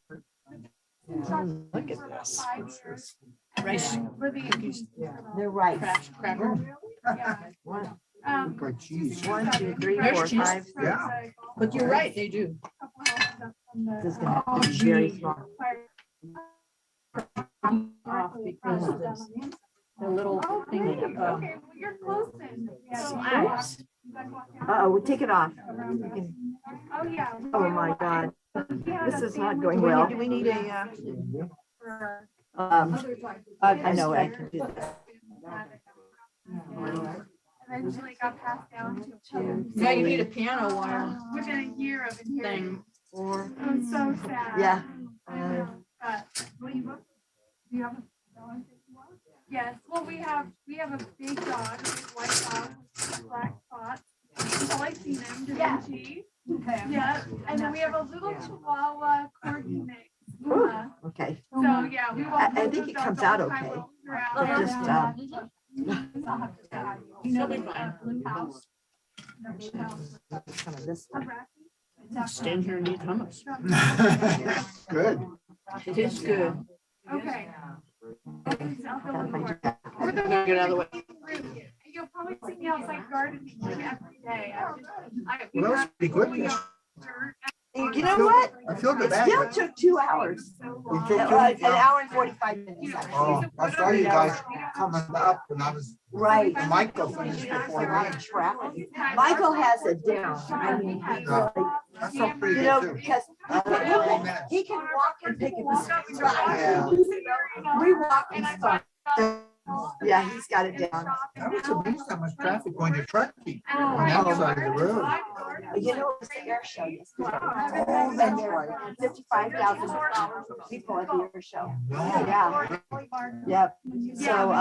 Look at this. Rice Living. They're right. cracker. One, Like cheese. 1, 2, 3, There's 4, cheese. 5. Yeah. But you're right, they do. This is gonna have to be very small. Off because the little thing, Okay, well, you're close then. slides. Uh-oh, we take it off. We can- Oh, yeah. Oh, my God. This is not going Do we well. need- do we need a, I know, I can do that. Eventually got passed down to Yeah, you need a piano wire within a year of inheriting. thing. Or It was so sad. Yeah. Will you look? Do you have a dog? Yes, well, we have a big dog, a big white dog with black spots. You've probably seen him, Da Vinci. Yeah, and then we have a little Chihuahua corgi mix. Okay. So, yeah, we I think it comes out okay. Just, you'll be fine. some of this stuff. Stand here and eat hummus. Good. It is good. Okay. We're gonna get out of the way. You'll probably see me outside gardening every day. Well, that was pretty good. You know what? I feel It good back. still took 2 hours. It took An two- hour and 45 minutes. actually. Oh, I saw you guys coming up when I was, Right. Michael finished before me. Traffic. Michael has it down. I mean, he Yeah. really, I felt pretty you know, good too. because he can walk and pick it up. Yeah. We walk and stop. Yeah, he's got it down. I was amazed how much traffic going to Truckee on that side of the road. You know, it was the air show yesterday. Oh, And that's there right. were 55,000 people at the air show. No. Yeah, yep. So,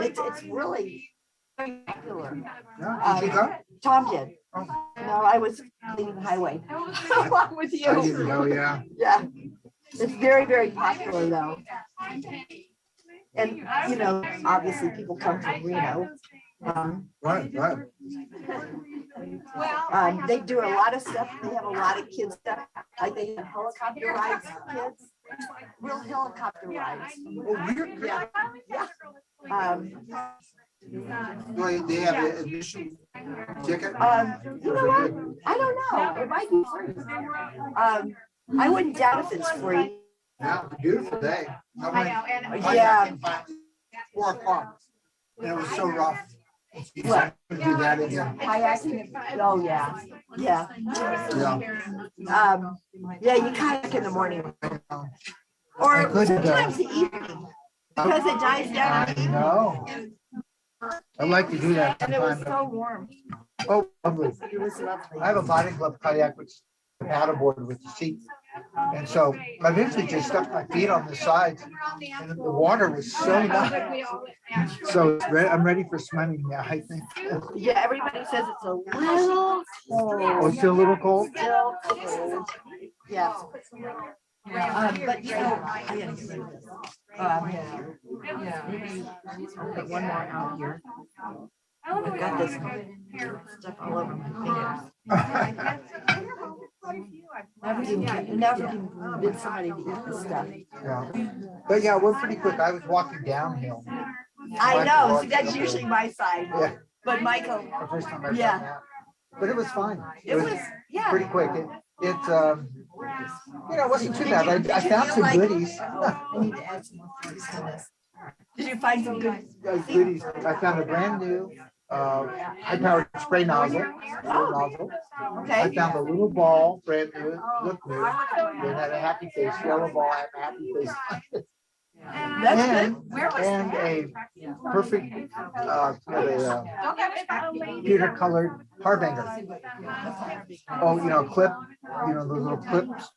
it's really popular. Yeah, did you go? Tom did. Oh. No, I was leaving the highway along with I you. didn't go, yeah. Yeah, it's very, very popular though. And, you know, obviously people come from Reno. Right, right. They do a lot of stuff. They have a lot of kids stuff. Like they have helicopter rides for kids. Real helicopter rides. Oh, weird. Yeah, yeah. Well, they have an admission ticket? You know what? I don't know. It might be free. I wouldn't doubt if it's free. Yeah, beautiful day. I went Yeah. kayaking by 4 o'clock. And it was so rough. You What? have to do that again. Kayaking. Oh, yeah. Yeah. Yeah. Yeah, you kayak in the morning. I Or couldn't, sometimes the evening. Because it dies down. I know. I'd like to do that And it was sometime. so warm. Oh, lovely. It was lovely. I have a body glove kayak with a paddleboard with the seat. And so I eventually just stuck my feet on the sides and the water was so nice. So I'm ready for swimming now, I think. Yeah, everybody says it's a little Oh, cold. it's still a little cold? Still cold. Yeah. But you know, I gotta get rid of this. I'll put one more out here. I've got this stuff all over my fingers. Never can convince somebody to eat this stuff. Yeah. But yeah, we're pretty quick. I was walking downhill. I know, see, that's usually my side. Yeah. But Michael, The first time I've Yeah. done that. But it was fine. it was, yeah. Pretty quick. You know, it wasn't too bad. I found some goodies. I need to add some more things to this. Did you find some good? Goodies. I found a brand new high-powered spray nozzle. I Okay. found a little ball, brand new, looked new. It had a happy face, yellow ball had a happy face. That's And, good. and a perfect, computer colored harbinger. Oh, you know, clip, you know, those little clips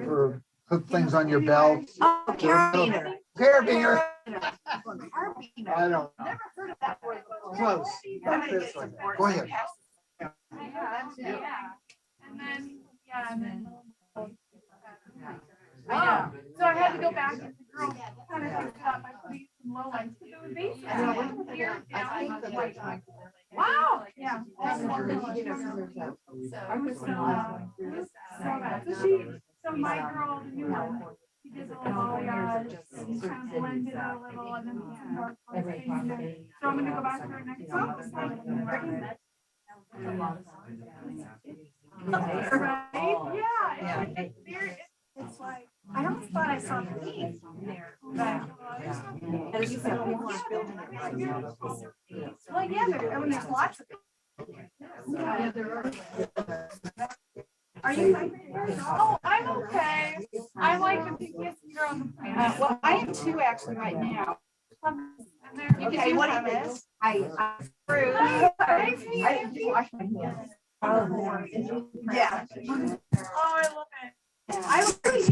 for hook things on your belt. Oh, carabiner. Carabiner. Carabiner. I don't, Never heard of that word before. close. Not this one. Go ahead. So I had to go back and the girl kind of fixed up by putting some low lights, because it was basically here down. Wow, yeah. So my girl, you know, she did the little balayage, kind of blended a little and then some dark colors in there. So I'm gonna go back to our next one. Right? Yeah. It's like, I almost thought I saw pink there. But, well, yeah, when there's lots of it. Yeah, there are. Are you migrating? Oh, I'm okay. I'm like the pinkiest eater on the planet. Well, I am too actually right now. Okay, what it is? I fruit. I just wash my hands. Yeah. Oh, I love it. I really,